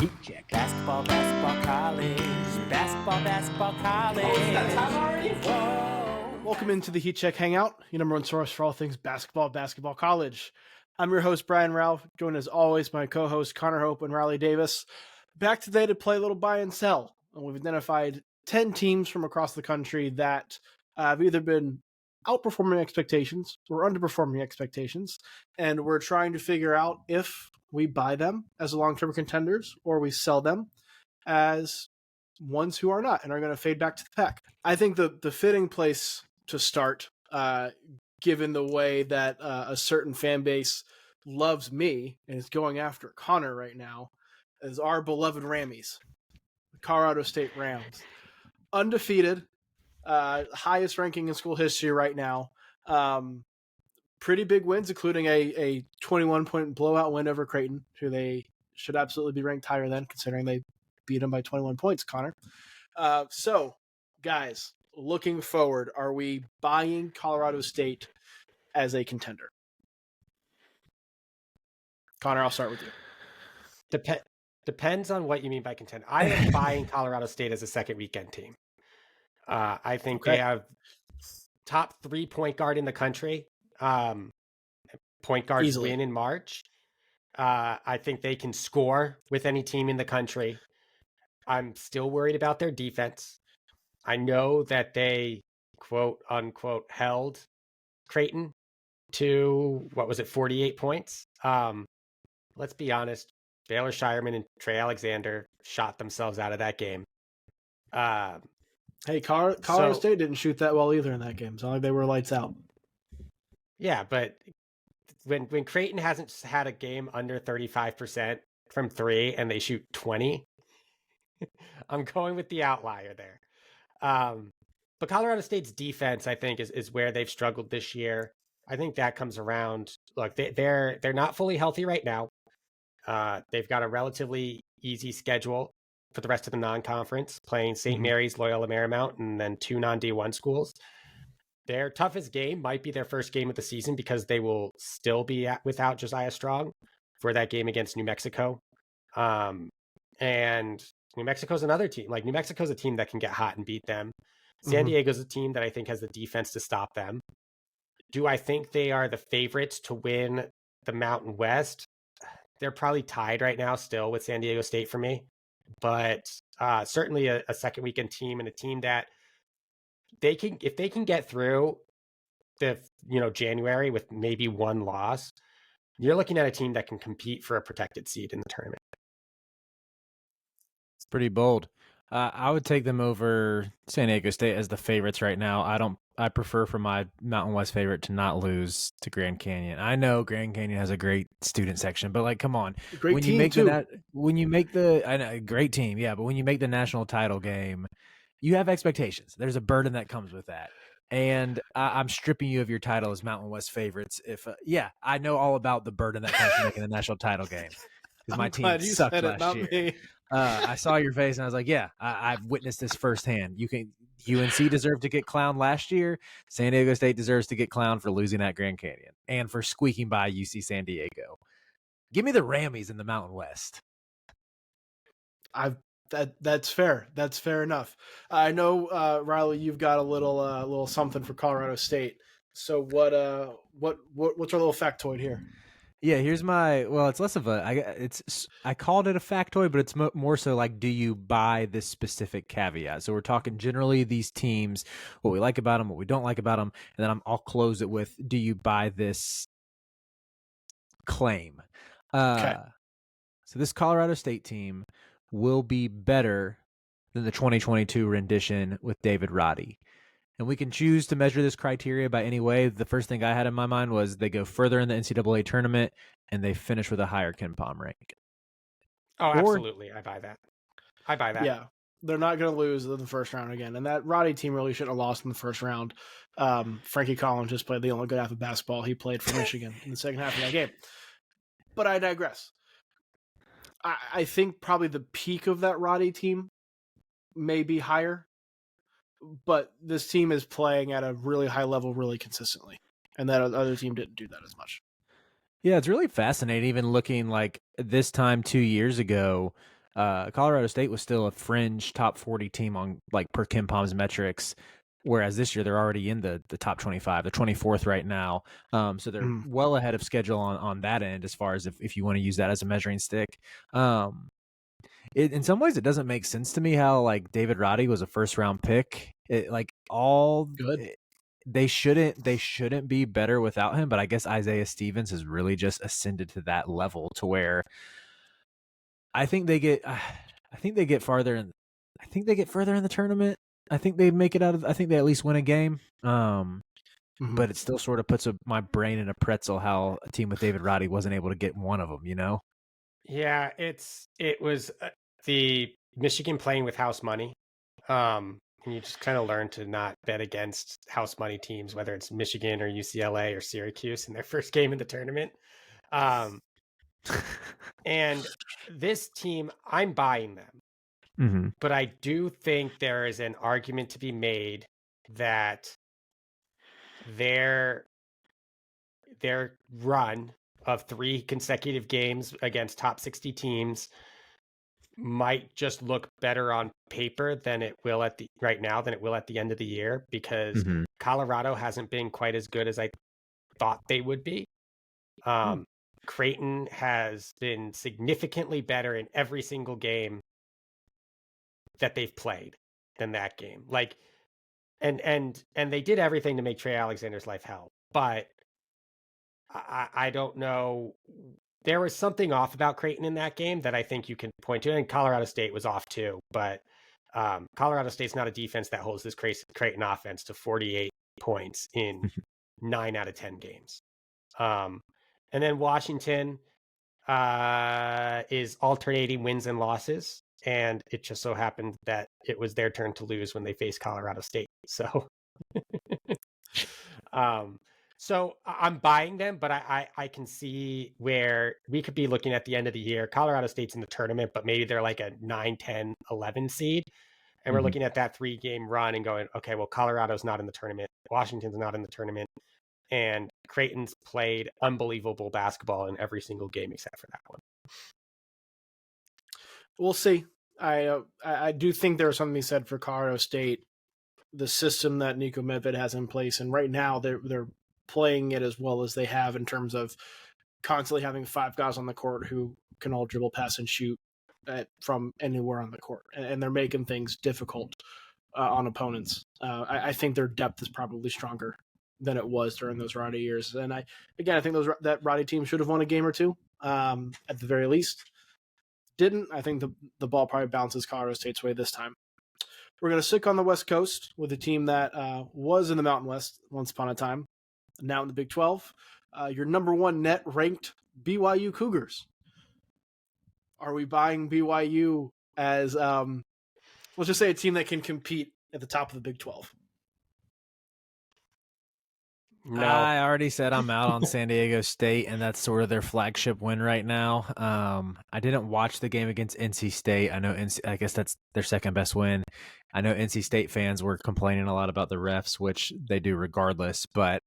Heat check. Basketball, college. Basketball, college. Oh, is that time already? Whoa. Welcome into the Heat Check Hangout, your number one source for all things basketball college. I'm your host, Brian Ralph, joined as always by my co-hosts Connor Hope and Riley Davis. Back today to play a little buy and sell. And we've identified 10 teams from across the country that have either been outperforming expectations or underperforming expectations. And we're trying to figure out if we buy them as long-term contenders or we sell them as ones who are not and are going to fade back to the pack. I think the fitting place to start, given the way that a certain fan base loves me and is going after Connor right now, is our beloved Rammies, the Colorado State Rams. Undefeated, highest ranking in school history right now. Pretty big wins, including a 21-point blowout win over Creighton, who they should absolutely be ranked higher than, considering they beat them by 21 points, Connor. So, guys, looking forward, are we buying Colorado State as a contender? Connor, I'll start with you. Depends on what you mean by contender. I am buying Colorado State as a second weekend team. I think they have top 3 point guard in the country. Point guards Easily. win in March. I think they can score with any team in the country. I'm still worried about their defense. I know that they, quote unquote, held Creighton to, 48 points? Let's be honest. Baylor Shireman and Trey Alexander shot themselves out of that game. Hey, Colorado State didn't shoot that well either in that game. It's not like they were lights out. Yeah, but when Creighton hasn't had a game under 35% from 3 and they shoot 20, I'm going with the outlier there. But Colorado State's defense, I think, is where they've struggled this year. I think that comes around. Look, they're not fully healthy right now. They've got a relatively easy schedule for the rest of the non-conference, playing St. Mary's, Loyola Marymount, and then 2 non-D1 schools. Their toughest game might be their first game of the season because they will still be without Josiah Strong for that game against New Mexico. And New Mexico's another team. Like, New Mexico's a team that can get hot and beat them. San Diego's a team that I think has the defense to stop them. Do I think they are the favorites to win the Mountain West? They're probably tied right now still with San Diego State for me. But certainly a second weekend team, and a team that if they can get through the January with maybe one loss, you're looking at a team that can compete for a protected seed in the tournament. It's pretty bold. I would take them over San Diego State as the favorites right now. I prefer for my Mountain West favorite to not lose to Grand Canyon. I know Grand Canyon has a great student section, but like, come on, great team too. I know, great team, yeah. But when you make the national title game, you have expectations. There's a burden that comes with that, and I'm stripping you of your title as Mountain West favorites. If I know all about the burden that comes from making the national title game because my team sucked last year. I saw your face and I was like, yeah, I've witnessed this firsthand. UNC deserved to get clowned last year. San Diego State deserves to get clowned for losing at Grand Canyon and for squeaking by UC San Diego. Give me the Rammies in the Mountain West. That's fair. That's fair enough. I know, Riley, you've got a little something for Colorado State. So what's our little factoid here? Yeah, here's it's less of I called it a factoid, but it's more so like, do you buy this specific caveat? So we're talking generally these teams, what we like about them, what we don't like about them, and then I'll close it with, do you buy this claim? Okay. So this Colorado State team will be better than the 2022 rendition with David Roddy. And we can choose to measure this criteria by any way. The first thing I had in my mind was they go further in the NCAA tournament and they finish with a higher KenPom rank. Oh, absolutely. I buy that. Yeah. They're not going to lose in the first round again. And that Roddy team really shouldn't have lost in the first round. Frankie Collins just played the only good half of basketball he played for Michigan in the second half of that game. But I digress. I think probably the peak of that Roddy team may be higher. But this team is playing at a really high level really consistently. And that other team didn't do that as much. Yeah, it's really fascinating. Even looking like this time 2 years ago, Colorado State was still a fringe top 40 team on like per Kim Palm's metrics, whereas this year they're already in the top 25. They're 24th right now, so they're well ahead of schedule on that end as far as if you want to use that as a measuring stick. In some ways, it doesn't make sense to me how like David Roddy was a first round pick. Like all good. They shouldn't be better without him, but I guess Isaiah Stevens has really just ascended to that level to where I think they get farther in the tournament. I think they make it out of I think they at least win a game. But it still sort of puts my brain in a pretzel how a team with David Roddy wasn't able to get one of them, you know? Yeah, it was the Michigan playing with house money. And you just kind of learn to not bet against house money teams, whether it's Michigan or UCLA or Syracuse in their first game in the tournament. And this team, I'm buying them. But I do think there is an argument to be made that their run of 3 consecutive games against top 60 teams might just look better on paper than it will right now than it will at the end of the year, because Colorado hasn't been quite as good as I thought they would be. Creighton has been significantly better in every single game that they've played than that game. Like, and they did everything to make Trey Alexander's life hell, but I don't know. There was something off about Creighton in that game that I think you can point to, and Colorado State was off too. But Colorado State's not a defense that holds this Creighton offense to 48 points in 9 out of 10 games. And then Washington is alternating wins and losses, and it just so happened that it was their turn to lose when they faced Colorado State. So, so I'm buying them, but I can see where we could be looking at the end of the year. Colorado State's in the tournament, but maybe they're like a 9, 10, 11 seed. And we're looking at that 3-game run and going, okay, well, Colorado's not in the tournament. Washington's not in the tournament. And Creighton's played unbelievable basketball in every single game except for that one. We'll see. I do think there's something to be said for Colorado State, the system that Nico Medved has in place, and right now they're playing it as well as they have in terms of constantly having 5 guys on the court who can all dribble, pass, and shoot from anywhere on the court, and they're making things difficult on opponents. I think their depth is probably stronger than it was during those Roddy years, and I think that Roddy team should have won a game or two at the very least. Didn't. I think the ball probably bounces Colorado State's way this time. We're going to stick on the West Coast with a team that was in the Mountain West once upon a time, now in the Big 12. Your number 1 net ranked BYU Cougars. Are we buying BYU as, let's just say, a team that can compete at the top of the Big 12? No. I already said I'm out on San Diego State, and that's sort of their flagship win right now. I didn't watch the game against NC State. I guess that's their second best win. I know NC State fans were complaining a lot about the refs, which they do regardless, but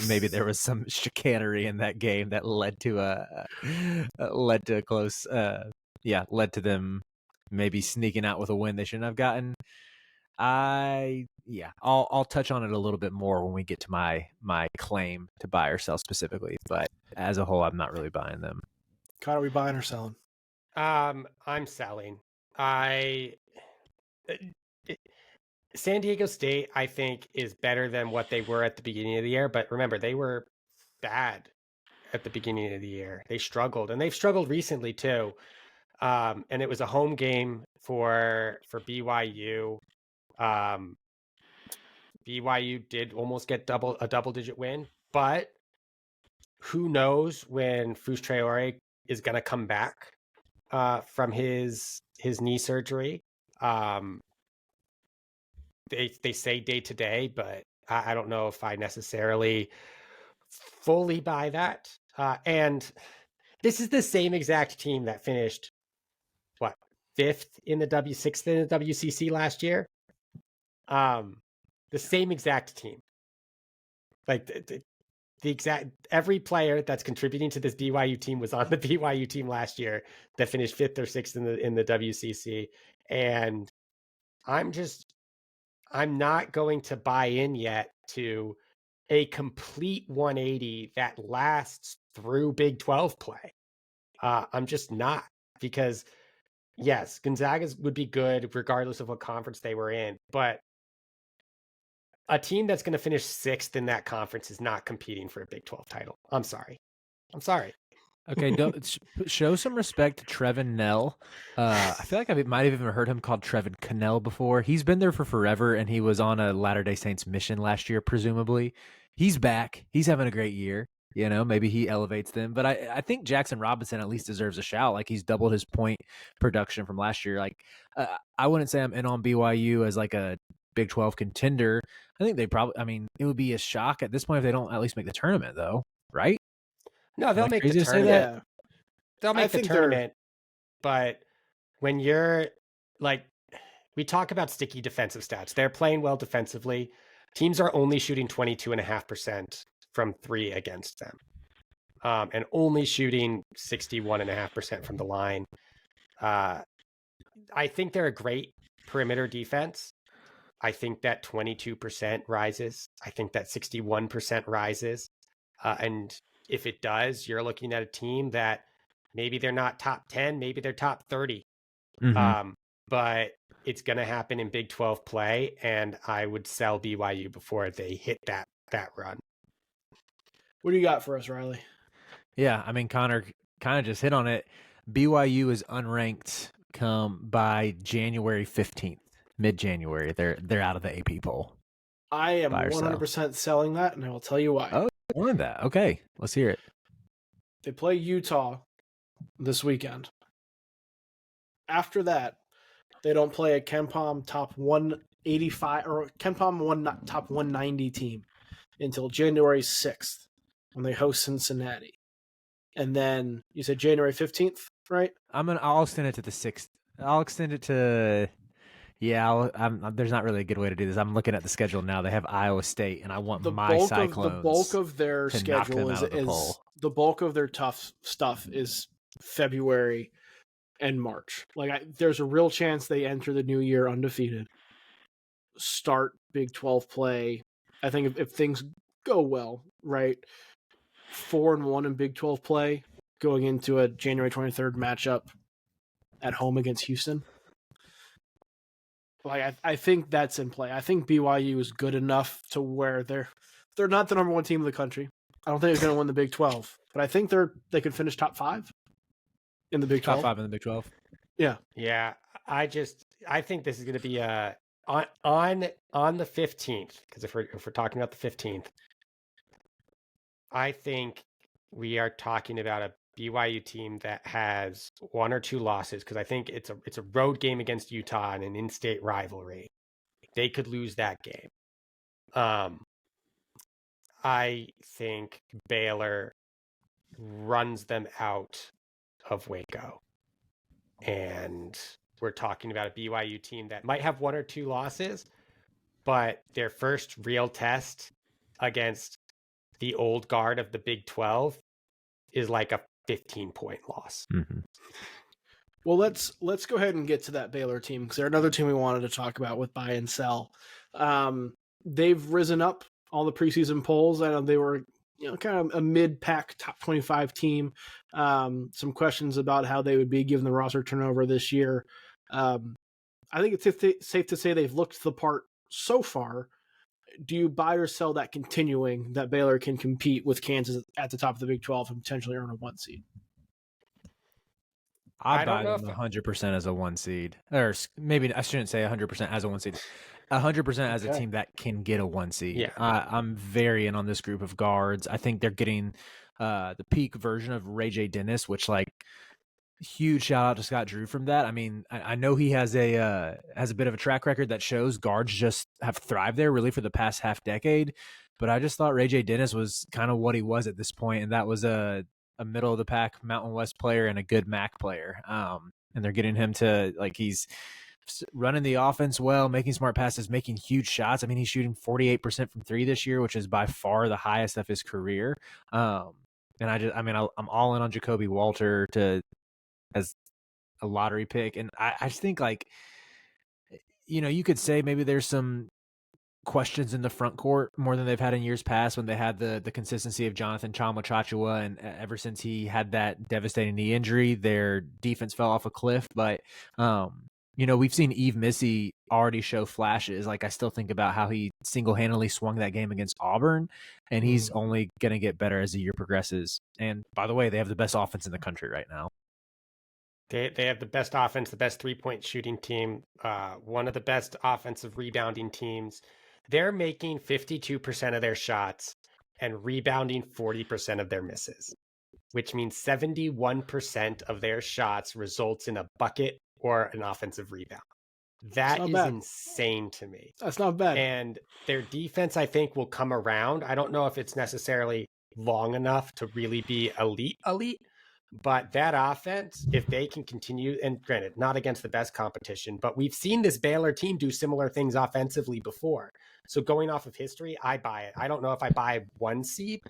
maybe there was some chicanery in that game that led to a close, led to them maybe sneaking out with a win they shouldn't have gotten. I'll touch on it a little bit more when we get to my claim to buy or sell specifically, but as a whole, I'm not really buying them. Connor, are we buying or selling? I'm selling. San Diego State, I think, is better than what they were at the beginning of the year, but remember, they were bad at the beginning of the year. They struggled, and they've struggled recently too. And it was a home game for BYU. BYU did almost get a double-digit win, but who knows when Fus Traore is going to come back from his knee surgery. They say day to day, but I don't know if I necessarily fully buy that. And this is the same exact team that finished 6th in the WCC last year. The same exact team. Like every player that's contributing to this BYU team was on the BYU team last year that finished 5th or 6th in the WCC. And I'm not going to buy in yet to a complete 180 that lasts through Big 12 play. I'm just not, because yes, Gonzaga's would be good regardless of what conference they were in, but a team that's going to finish 6th in that conference is not competing for a Big 12 title. I'm sorry. Okay, don't show some respect to Trevin Nell. I feel like I might have even heard him called Trevin Cannell before. He's been there for forever, and he was on a Latter-day Saints mission last year, presumably. He's back. He's having a great year. You know, maybe he elevates them. But I think Jackson Robinson at least deserves a shout. Like, he's doubled his point production from last year. Like, I wouldn't say I'm in on BYU as like a Big 12 contender. I think it would be a shock at this point if they don't at least make the tournament, though, right? No, they'll make the crazy to say tournament. Yeah. They'll make the tournament. But when you're like, we talk about sticky defensive stats. They're playing well defensively. Teams are only shooting 22.5% from 3 against them, and only shooting 61.5% from the line. I think they're a great perimeter defense. I think that 22% rises. I think that 61% rises. And if it does, you're looking at a team that maybe they're not top 10, maybe they're top 30. Mm-hmm. But it's going to happen in Big 12 play, and I would sell BYU before they hit that run. What do you got for us, Riley? Yeah, I mean, Connor kind of just hit on it. BYU is unranked come by January 15th, mid-January. They're out of the AP poll. I am 100% selling that, and I will tell you why. Oh, you wanted that. Okay, let's hear it. They play Utah this weekend. After that, they don't play a KenPom top 185 or KenPom top 190 team until January 6th when they host Cincinnati. And then you said January 15th, right? I'll extend it to the 6th. I'll extend it to there's not really a good way to do this. I'm looking at the schedule now. They have Iowa State, and I want the Cyclones. The bulk of their to knock them schedule out of the is poll. the bulk of their tough stuff is February and March. Like, there's a real chance they enter the new year undefeated, start Big 12 play. I think if things go well, right, 4-1 in Big 12 play, going into a January 23rd matchup at home against Houston. Like, I think that's in play. I think BYU is good enough to where they're not the number 1 team in the country. I don't think they're going to win the Big 12, but I think they could finish top 5 in the Big 12. Top 5 in the Big 12. Yeah. Yeah. I think this is going to be on the 15th, because if we're talking about the 15th, I think we are talking about a BYU team that has 1 or 2 losses, because I think it's a road game against Utah and an in-state rivalry. They could lose that game. I think Baylor runs them out of Waco. And we're talking about a BYU team that might have 1 or 2 losses, but their first real test against the old guard of the Big 12 is like a 15-point loss. Mm-hmm. Well, let's go ahead and get to that Baylor team, because they're another team we wanted to talk about with buy and sell. They've risen up all the preseason polls. I know they were, kind of a mid-pack top 25 team. Some questions about how they would be given the roster turnover this year. I think it's safe to say they've looked the part so far. Do you buy or sell that continuing, that Baylor can compete with Kansas at the top of the Big 12 and potentially earn a 1 seed? I buy them 100% as a 1 seed. Or maybe I shouldn't say 100% as a 1 seed. 100% as a team that can get a 1 seed. Yeah. I'm very in on this group of guards. I think they're getting the peak version of Ray J. Dennis, which, like, huge shout out to Scott Drew from that. I mean, I know he has a bit of a track record that shows guards just have thrived there really for the past half decade. But I just thought Ray J. Dennis was kind of what he was at this point, and that was a middle of the pack Mountain West player and a good MAC player. And they're getting him to, like, he's running the offense well, making smart passes, making huge shots. I mean, he's shooting 48% from three this year, which is by far the highest of his career. And I'm all in on Jacoby Walter as a lottery pick. And I just think, like, you could say maybe there's some questions in the front court more than they've had in years past when they had the consistency of Jonathan Chama, and ever since he had that devastating knee injury, their defense fell off a cliff. But we've seen Yves Missy already show flashes. Like, I still think about how he single-handedly swung that game against Auburn, and he's only going to get better as the year progresses. And by the way, they have the best offense in the country right now. They have the best offense, the best three-point shooting team, one of the best offensive rebounding teams. They're making 52% of their shots and rebounding 40% of their misses, which means 71% of their shots results in a bucket or an offensive rebound. That is insane to me. That's not bad. And their defense, I think, will come around. I don't know if it's necessarily long enough to really be elite, but that offense, if they can continue, and granted, not against the best competition, but we've seen this Baylor team do similar things offensively before. So going off of history, I buy it. I don't know if I buy one seed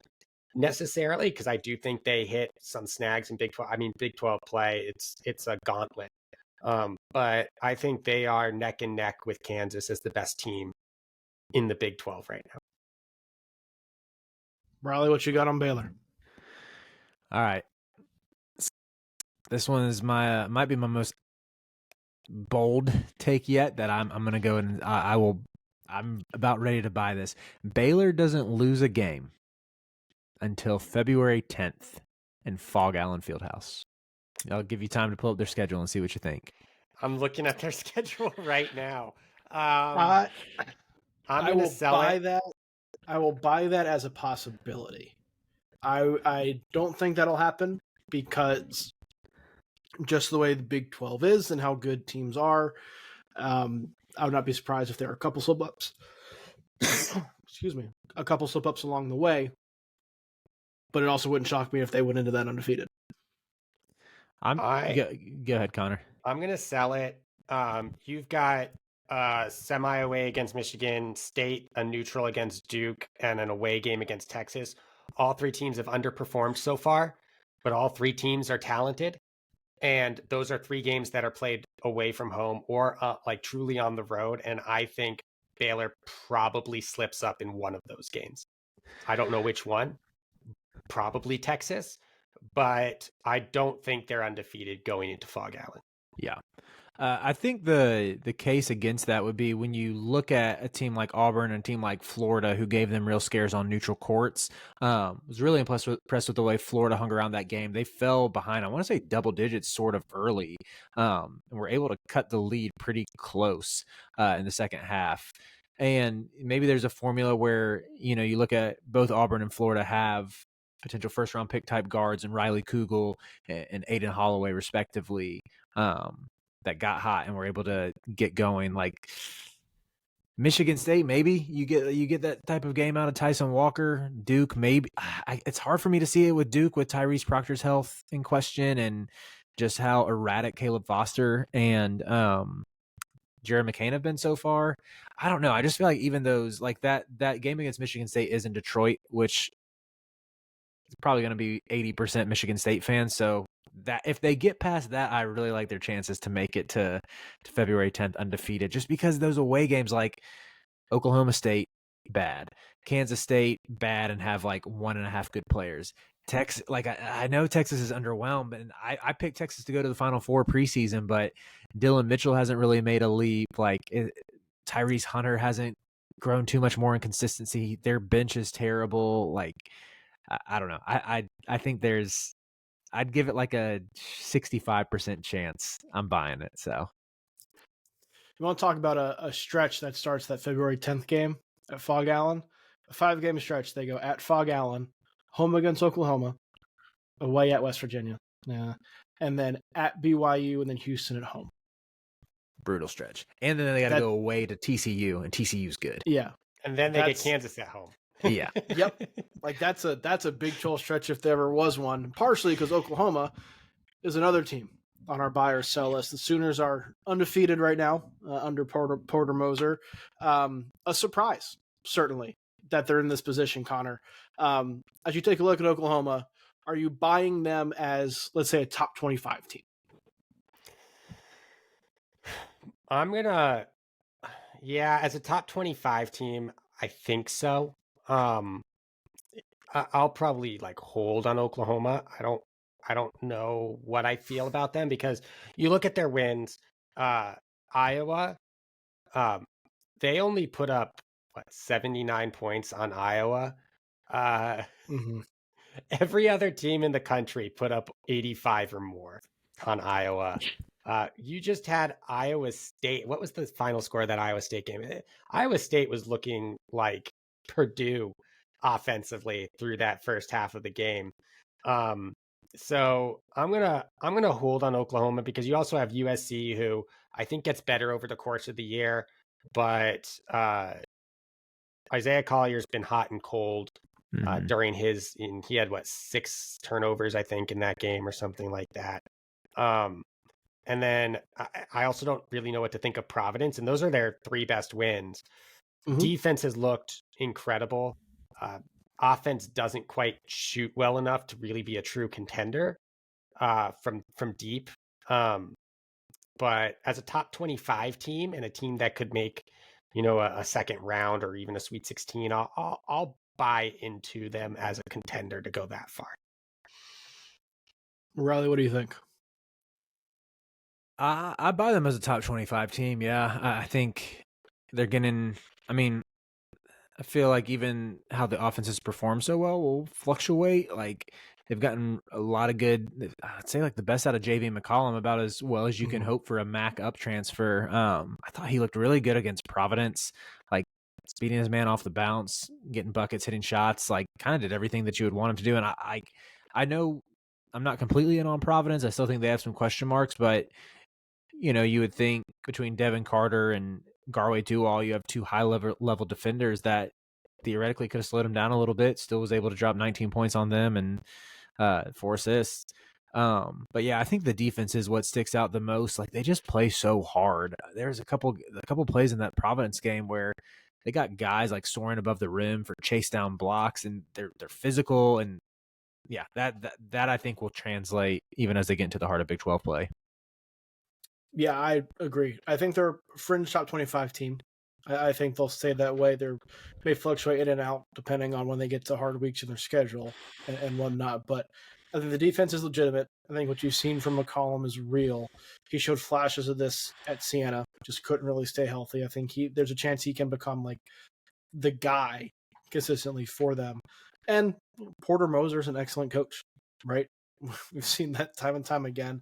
necessarily, because I do think they hit some snags in Big 12. I mean, Big 12 play, it's a gauntlet. But I think they are neck and neck with Kansas as the best team in the Big 12 right now. Riley, what you got on Baylor? All right. This one is might be my most bold take yet that I'm going to go and I'm about ready to buy this. Baylor doesn't lose a game until February 10th in Fog Allen Fieldhouse. I'll give you time to pull up their schedule and see what you think. I'm looking at their schedule right now. I'm going to sell it. I will buy that as a possibility. I don't think that'll happen because just the way the Big 12 is and how good teams are, I would not be surprised if there are a couple slip-ups. Excuse me. A couple slip-ups along the way. But it also wouldn't shock me if they went into that undefeated. Go ahead, Connor. I'm going to sell it. You've got semi away against Michigan State, a neutral against Duke, and an away game against Texas. All three teams have underperformed so far, but all three teams are talented. And those are three games that are played away from home or like truly on the road. And I think Baylor probably slips up in one of those games. I don't know which one. Probably Texas, but I don't think they're undefeated going into Fog Allen. Yeah. I think the case against that would be when you look at a team like Auburn and a team like Florida, who gave them real scares on neutral courts. Was really impressed with the way Florida hung around that game. They fell behind, I want to say double digits sort of early, and were able to cut the lead pretty close in the second half. And maybe there's a formula where, you look at both Auburn and Florida have potential first-round pick type guards and Riley Kugel and Aiden Holloway, respectively, that got hot and were able to get going. Like Michigan State, maybe you get that type of game out of Tyson Walker. Duke, maybe. It's hard for me to see it with Duke, with Tyrese Proctor's health in question and just how erratic Caleb Foster and Jared McCain have been so far. I don't know. I just feel like even those, like that game against Michigan State is in Detroit, which is probably going to be 80% Michigan State fans. So that if they get past that, I really like their chances to make it to February 10th undefeated, just because those away games like Oklahoma State, bad. Kansas State, bad and have like 1.5 good players. Texas, like I know Texas is underwhelmed, and I picked Texas to go to the Final Four preseason, but Dylan Mitchell hasn't really made a leap. Like Tyrese Hunter hasn't grown too much more in consistency. Their bench is terrible. Like I don't know. I think I'd give it like a 65% chance. I'm buying it. So you want to talk about a stretch that starts that February 10th game at Fog Allen? A 5-game stretch. They go at Fog Allen, home against Oklahoma, away at West Virginia, and then at BYU, and then Houston at home. Brutal stretch. And then they got to go away to TCU, and TCU's good. Yeah. And then they get Kansas at home. Yeah. Yep. Like that's a Big 12 stretch if there ever was one. Partially because Oklahoma is another team. on our buy or sell list. The Sooners are undefeated right now under Porter Moser. A surprise, certainly, that they're in this position, Connor. As you take a look at Oklahoma, are you buying them as, let's say, a top 25 team? As a top 25 team, I think so. I'll probably like hold on Oklahoma. I don't know what I feel about them because you look at their wins. Iowa, they only put up 79 points on Iowa. Every other team in the country put up 85 or more on Iowa. You just had Iowa State. What was the final score of that Iowa State game? Iowa State was looking like Purdue offensively through that first half of the game. So I'm gonna hold on Oklahoma because you also have USC, who I think gets better over the course of the year, but Isaiah Collier's been hot and cold during he had 6 turnovers, I think, in that game or something like that. And then I also don't really know what to think of Providence, and those are their 3 best wins. Defense has looked incredible. Offense doesn't quite shoot well enough to really be a true contender from deep. But as a top 25 team and a team that could make, a second round or even a Sweet 16, I'll buy into them as a contender to go that far. Riley, what do you think? I buy them as a top 25 team. Yeah, I think they're getting. I mean, I feel like even how the offenses perform so well will fluctuate. Like they've gotten a lot of good. I'd say like the best out of JV McCollum, about as well as you can hope for a MAC up transfer. I thought he looked really good against Providence, like beating his man off the bounce, getting buckets, hitting shots. Like kind of did everything that you would want him to do. And I know I'm not completely in on Providence. I still think they have some question marks, but you would think between Devin Carter and Garway Dual, you have 2 high level defenders that theoretically could have slowed him down a little bit. Still was able to drop 19 points on them and 4 assists. But yeah, I think the defense is what sticks out the most. Like they just play so hard. There's a couple plays in that Providence game where they got guys like soaring above the rim for chase down blocks, and they're physical, and yeah, that I think will translate even as they get into the heart of Big 12 play. Yeah, I agree. I think they're a fringe top 25 team. I think they'll stay that way. They may fluctuate in and out depending on when they get to hard weeks in their schedule and whatnot. But I think the defense is legitimate. I think what you've seen from McCollum is real. He showed flashes of this at Siena, just couldn't really stay healthy. I think there's a chance he can become like the guy consistently for them. And Porter Moser's an excellent coach, right? We've seen that time and time again.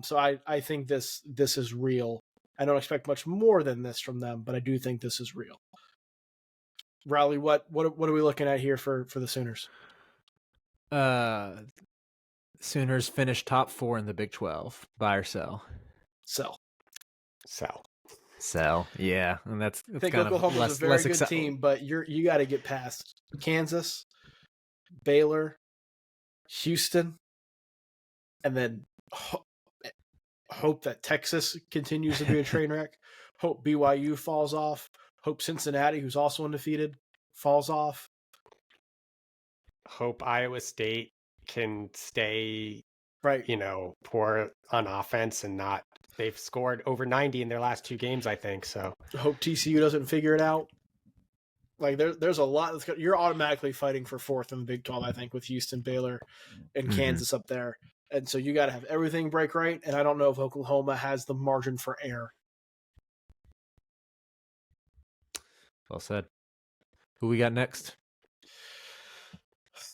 So I think this is real. I don't expect much more than this from them, but I do think this is real. Riley, what are we looking at here for the Sooners? Sooners finished top 4 in the Big 12. Buy or sell? Sell. Yeah, and that's I think kind Oklahoma's of a very good team, but you got to get past Kansas, Baylor, Houston, and then hope that Texas continues to be a train wreck. Hope BYU falls off. Hope Cincinnati, who's also undefeated, falls off. Hope Iowa State can stay, right, poor on offense and not. They've scored over 90 in their last 2 games, I think. So hope TCU doesn't figure it out. Like there's a lot. You're automatically fighting for 4th in the Big 12, I think, with Houston, Baylor, and Kansas up there. And so you got to have everything break right. And I don't know if Oklahoma has the margin for error. Well said. Who we got next?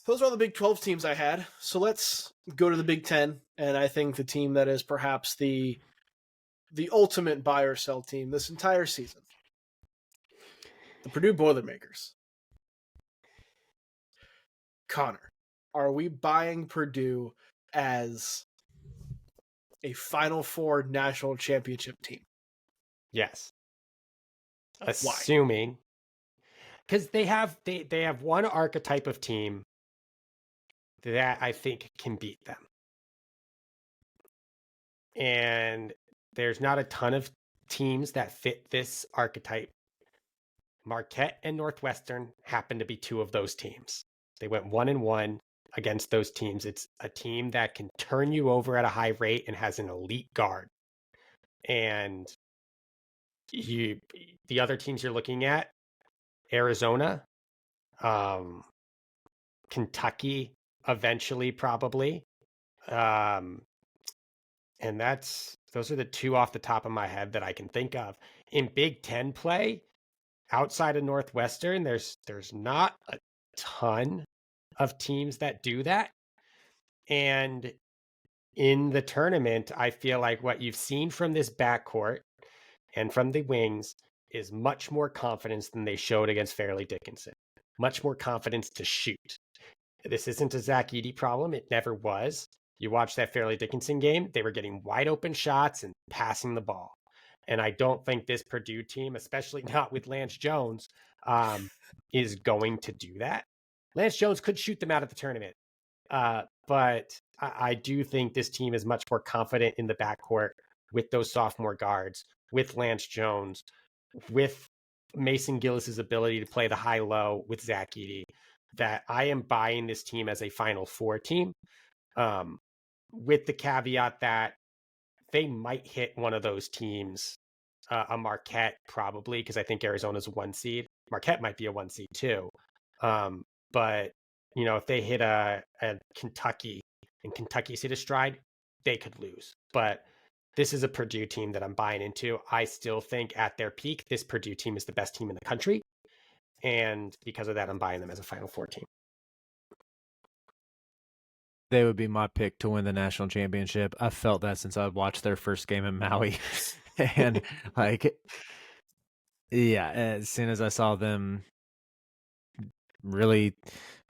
Those are all the Big 12 teams I had. So let's go to the Big 10. And I think the team that is perhaps the ultimate buy or sell team this entire season. The Purdue Boilermakers. Connor, are we buying Purdue as a Final Four national championship team? Yes. Assuming. Because they have one archetype of team that I think can beat them. And there's not a ton of teams that fit this archetype. Marquette and Northwestern happen to be two of those teams. They went 1-1 against those teams. It's a team that can turn you over at a high rate and has an elite guard. And the other teams you're looking at, Arizona, Kentucky, eventually probably. And those are the two off the top of my head that I can think of. In Big Ten play, outside of Northwestern, there's not a ton of teams that do that. And in the tournament, I feel like what you've seen from this backcourt and from the wings is much more confidence than they showed against Fairleigh Dickinson. Much more confidence to shoot. This isn't a Zach Edey problem. It never was. You watch that Fairleigh Dickinson game, they were getting wide open shots and passing the ball. And I don't think this Purdue team, especially not with Lance Jones, is going to do that. Lance Jones could shoot them out of the tournament. But I do think this team is much more confident in the backcourt with those sophomore guards, with Lance Jones, with Mason Gillis's ability to play the high-low with Zach Edey, that I am buying this team as a Final Four team, with the caveat that they might hit one of those teams, a Marquette probably, because I think Arizona's a 1 seed. Marquette might be a 1 seed too. But, if they hit a Kentucky and Kentucky's hit a stride, they could lose. But this is a Purdue team that I'm buying into. I still think at their peak, this Purdue team is the best team in the country. And because of that, I'm buying them as a Final Four team. They would be my pick to win the national championship. I felt that since I watched their first game in Maui. And as soon as I saw them really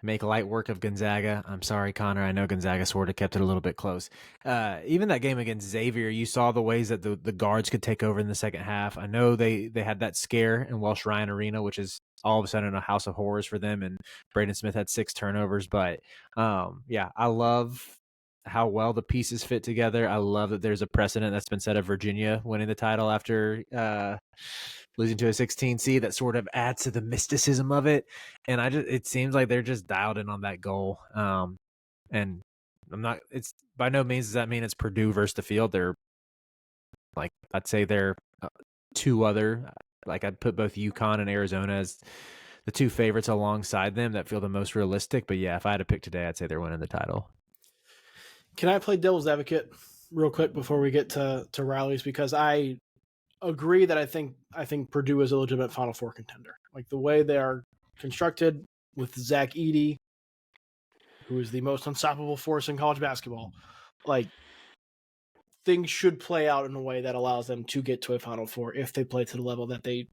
make light work of Gonzaga. I'm sorry, Connor. I know Gonzaga sort of kept it a little bit close. Even that game against Xavier, you saw the ways that the guards could take over in the second half. I know they had that scare in Welsh Ryan Arena, which is all of a sudden a house of horrors for them, and Braden Smith had 6 turnovers. But I love how well the pieces fit together. I love that there's a precedent that's been set of Virginia winning the title after losing to a 16 seed. That sort of adds to the mysticism of it. And it seems like they're just dialed in on that goal. And it's by no means does that mean it's Purdue versus the field. They're I'd say they're two other, I'd put both UConn and Arizona as the two favorites alongside them that feel the most realistic. But yeah, if I had to pick today, I'd say they're winning the title. Can I play devil's advocate real quick before we get to Riley's? Because I agree that I think Purdue is a legitimate Final Four contender. Like the way they are constructed with Zach Edey, who is the most unstoppable force in college basketball, things should play out in a way that allows them to get to a Final Four if they play to the level that they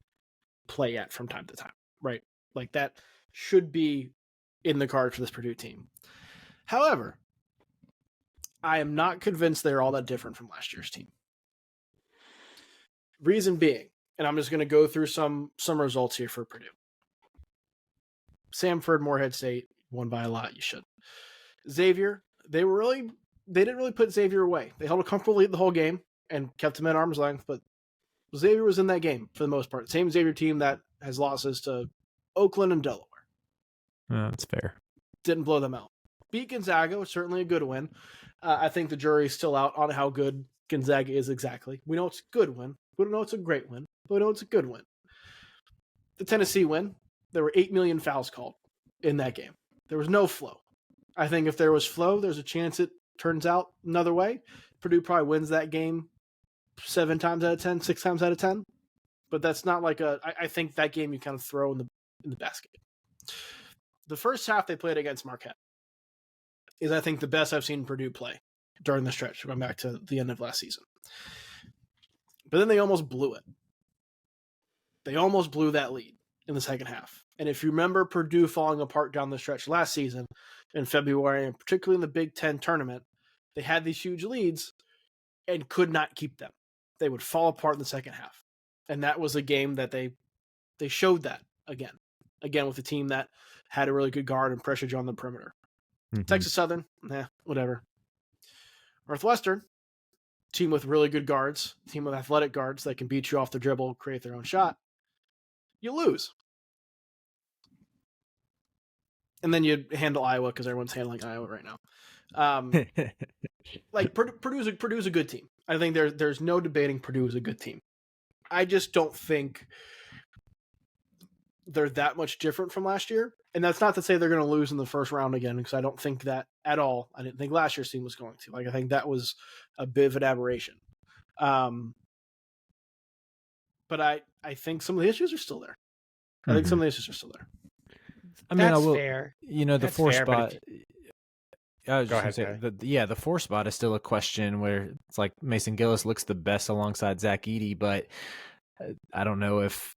play at from time to time, right? Like that should be in the cards for this Purdue team. However, I am not convinced they're all that different from last year's team. Reason being, and I'm just going to go through some results here for Purdue. Samford, Morehead State won by a lot. You should. Xavier, they didn't really put Xavier away. They held a comfortable lead the whole game and kept him at arm's length, but Xavier was in that game for the most part. Same Xavier team that has losses to Oakland and Delaware. That's fair. Didn't blow them out. Beat Gonzaga was certainly a good win. I think the jury's still out on how good Gonzaga is exactly. We know it's a good win. We don't know it's a great win, but we know it's a good win. The Tennessee win, there were 8 million fouls called in that game. There was no flow. I think if there was flow, there's a chance it turns out another way. Purdue probably wins that game 7 times out of 10, 6 times out of 10. But that's not I think that game you kind of throw in the basket. The first half they played against Marquette is, I think, the best I've seen Purdue play during the stretch, going back to the end of last season. But then they almost blew it. They almost blew that lead in the second half. And if you remember Purdue falling apart down the stretch last season in February, and particularly in the Big Ten tournament, they had these huge leads and could not keep them. They would fall apart in the second half. And that was a game that they showed that again with a team that had a really good guard and pressured you on the perimeter. Mm-hmm. Texas Southern, whatever. Northwestern, team with really good guards, team with athletic guards that can beat you off the dribble, create their own shot, you lose. And then you handle Iowa because everyone's handling Iowa right now. Like Purdue's a good team. I think there's no debating Purdue is a good team. I just don't think they're that much different from last year. And that's not to say they're going to lose in the first round again, because I don't think that at all. I didn't think last year's team was going to. Like, I think that was a bit of an aberration. But I think some of the issues are still there. I think some of the issues are still there. I mean, That's I will. fair. You know, the That's 4 fair, but spot. I was Go just ahead, going to say, the 4 spot is still a question where it's like Mason Gillis looks the best alongside Zach Edey, but I don't know if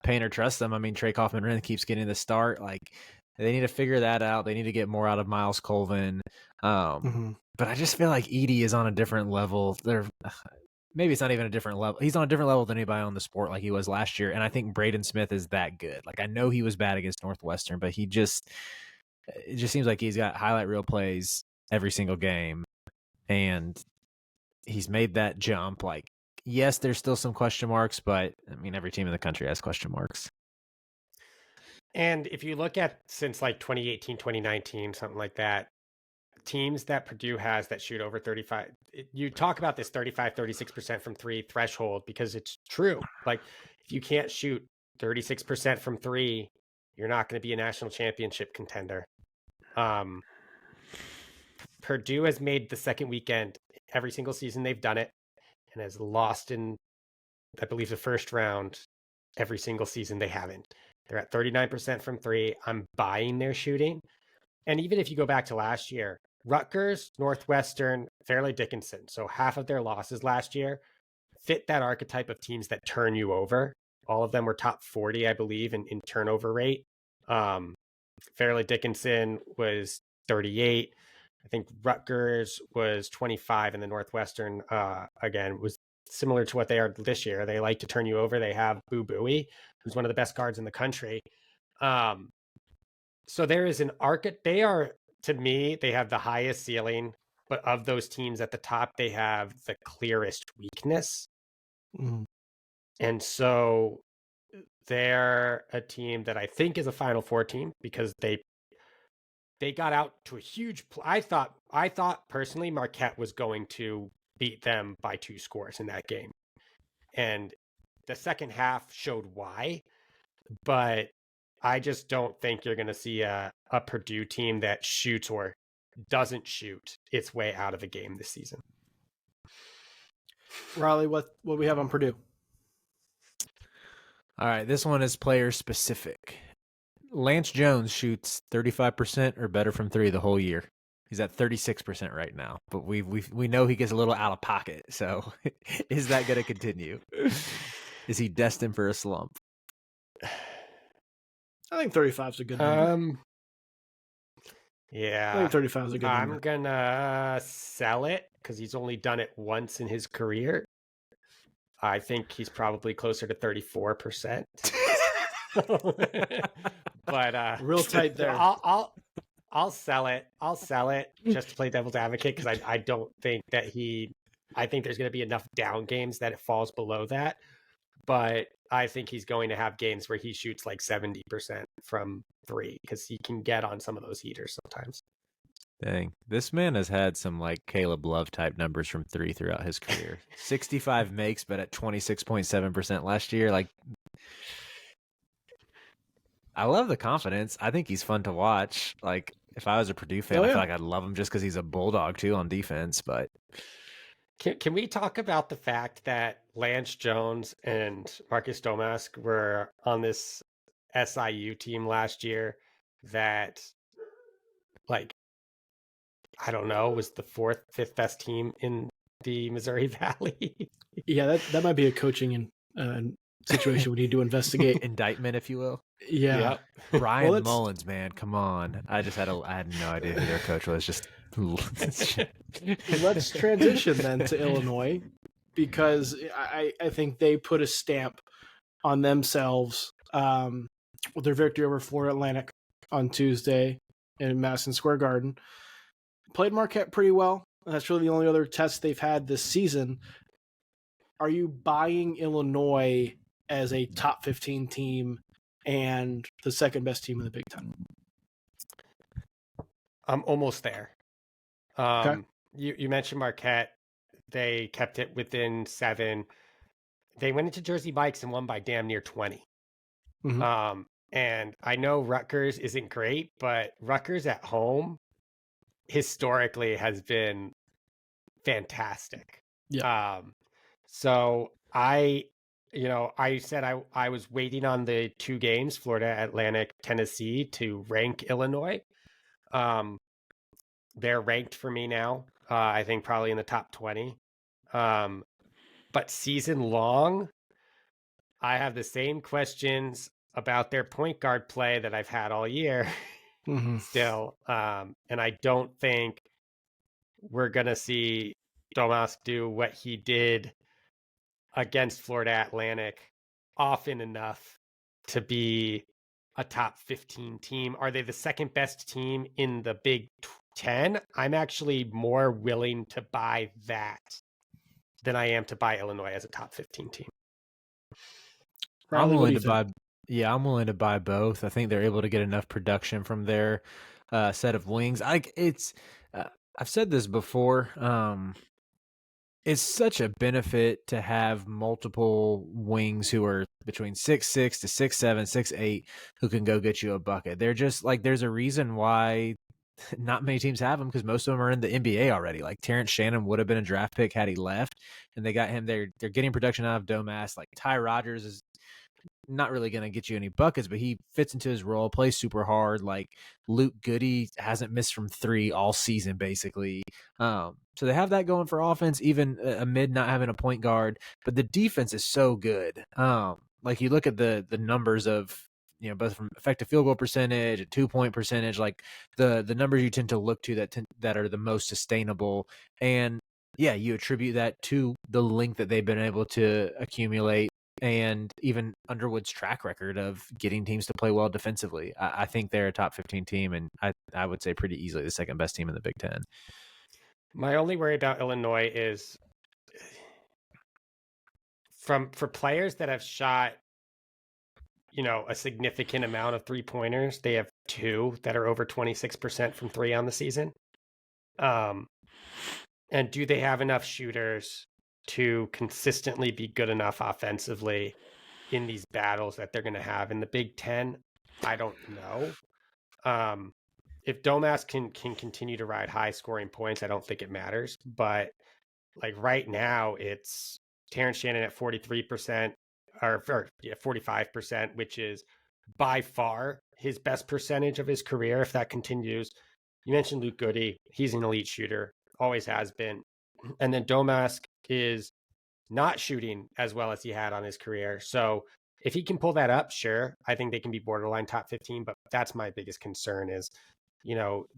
Painter trusts them. I mean, Trey Kaufman-Renn keeps getting the start. Like, they need to figure that out. They need to get more out of Miles Colvin. But I just feel like Edey is on a different level. Maybe it's not even a different level. He's on a different level than anybody on the sport like he was last year. And I think Braden Smith is that good. Like, I know he was bad against Northwestern, but it just seems like he's got highlight reel plays every single game. And he's made that jump. Like, yes, there's still some question marks, but I mean, every team in the country has question marks. And if you look at since like 2018, 2019, something like that, teams that Purdue has that shoot over 35, you talk about this 35, 36% from 3 threshold because it's true. Like, if you can't shoot 36% from 3, you're not going to be a national championship contender. Purdue has made the second weekend every single season they've done it, and has lost in, I believe, the first round every single season they haven't. They're at 39% from 3. I'm buying their shooting. And even if you go back to last year, Rutgers, Northwestern, Fairleigh Dickinson, so half of their losses last year fit that archetype of teams that turn you over. All of them were top 40, I believe, in turnover rate. Fairleigh Dickinson was 38. I think Rutgers was 25, and the Northwestern, again, was similar to what they are this year. They like to turn you over. They have Boo Buie, who's one of the best guards in the country. So there is an they are, to me, they have the highest ceiling, but of those teams at the top, they have the clearest weakness. And so they're a team that I think is a Final Four team because they got out to a huge. I thought personally Marquette was going to beat them by 2 scores in that game, and the second half showed why. But I just don't think you're going to see a Purdue team that shoots or doesn't shoot its way out of a game this season. Riley, what we have on Purdue? All right, this one is player specific. Lance Jones shoots 35% or better from 3 the whole year. He's at 36% right now, but we know he gets a little out of pocket. So, is that going to continue? Is he destined for a slump? I think 35 is a good number. Yeah, I think 35 is a good number. I'm gonna sell it because he's only done it once in his career. I think he's probably closer to 34%. But real tight there. I'll sell it. I'll sell it just to play devil's advocate because I don't think that I think there's going to be enough down games that it falls below that. But I think he's going to have games where he shoots like 70% from 3 because he can get on some of those heaters sometimes. Dang, this man has had some like Caleb Love type numbers from 3 throughout his career. 65 makes, but at 26.7% last year. Like, I love the confidence. I think he's fun to watch. Like, if I was a Purdue fan, I feel like I'd love him just because he's a bulldog too on defense. But can we talk about the fact that Lance Jones and Marcus Domask were on this SIU team last year that, like, I don't know, was the 4th, 5th best team in the Missouri Valley? Yeah, that might be a coaching situation we need to investigate. Indictment, if you will. Yeah. Yep. Brian Mullins, man, come on. I had no idea who their coach was. Just let's transition then to Illinois, because I think they put a stamp on themselves with their victory over Florida Atlantic on Tuesday in Madison Square Garden. Played Marquette pretty well. That's really the only other test they've had this season. Are you buying Illinois as a top 15 team and the second best team in the Big Ten? I'm almost there. Okay. You mentioned Marquette. They kept it within 7. They went into Jersey Mike's and won by damn near 20. Mhm. And I know Rutgers isn't great, but Rutgers at home historically has been fantastic. Yeah. So I said I was waiting on the 2 games, Florida Atlantic, Tennessee, to rank Illinois. They're ranked for me now. I think probably in the top 20. But season long, I have the same questions about their point guard play that I've had all year Mhm. still. And I don't think we're going to see Domask do what he did against Florida Atlantic often enough to be a top 15 team. Are they the second best team in the Big 10? I'm actually more willing to buy that than I am to buy Illinois as a top 15 team. Riley, I'm what do willing you to think? buy. Yeah, I'm willing to buy both. I think they're able to get enough production from their set of wings. I've said this before. It's such a benefit to have multiple wings who are between 6'6" to 6'7", 6'8", who can go get you a bucket. They're just like, there's a reason why not many teams have them, because most of them are in the NBA already. Like Terrence Shannon would have been a draft pick had he left, and they got him. They're getting production out of Domas. Like Ty Rodgers is not really going to get you any buckets, but he fits into his role, plays super hard. Like Luke Goody hasn't missed from 3 all season, basically. So they have that going for offense, even amid not having a point guard. But the defense is so good. Like you look at the numbers of, both from effective field goal percentage and 2-point percentage, like the numbers you tend to look to that are the most sustainable. And yeah, you attribute that to the length that they've been able to accumulate, and even Underwood's track record of getting teams to play well defensively. I think they're a top 15 team, and I would say pretty easily the second best team in the Big Ten. My only worry about Illinois is for players that have shot, a significant amount of 3-pointers. They have 2 that are over 26% from 3 on the season. And do they have enough shooters to consistently be good enough offensively in these battles that they're going to have in the Big Ten? I don't know. If Domas can continue to ride high scoring points, I don't think it matters. But like right now, it's Terrence Shannon at 43% or 45%, which is by far his best percentage of his career. If that continues, you mentioned Luke Goody. He's an elite shooter, always has been. And then Domask is not shooting as well as he had on his career. So if he can pull that up, sure, I think they can be borderline top 15. But that's my biggest concern is,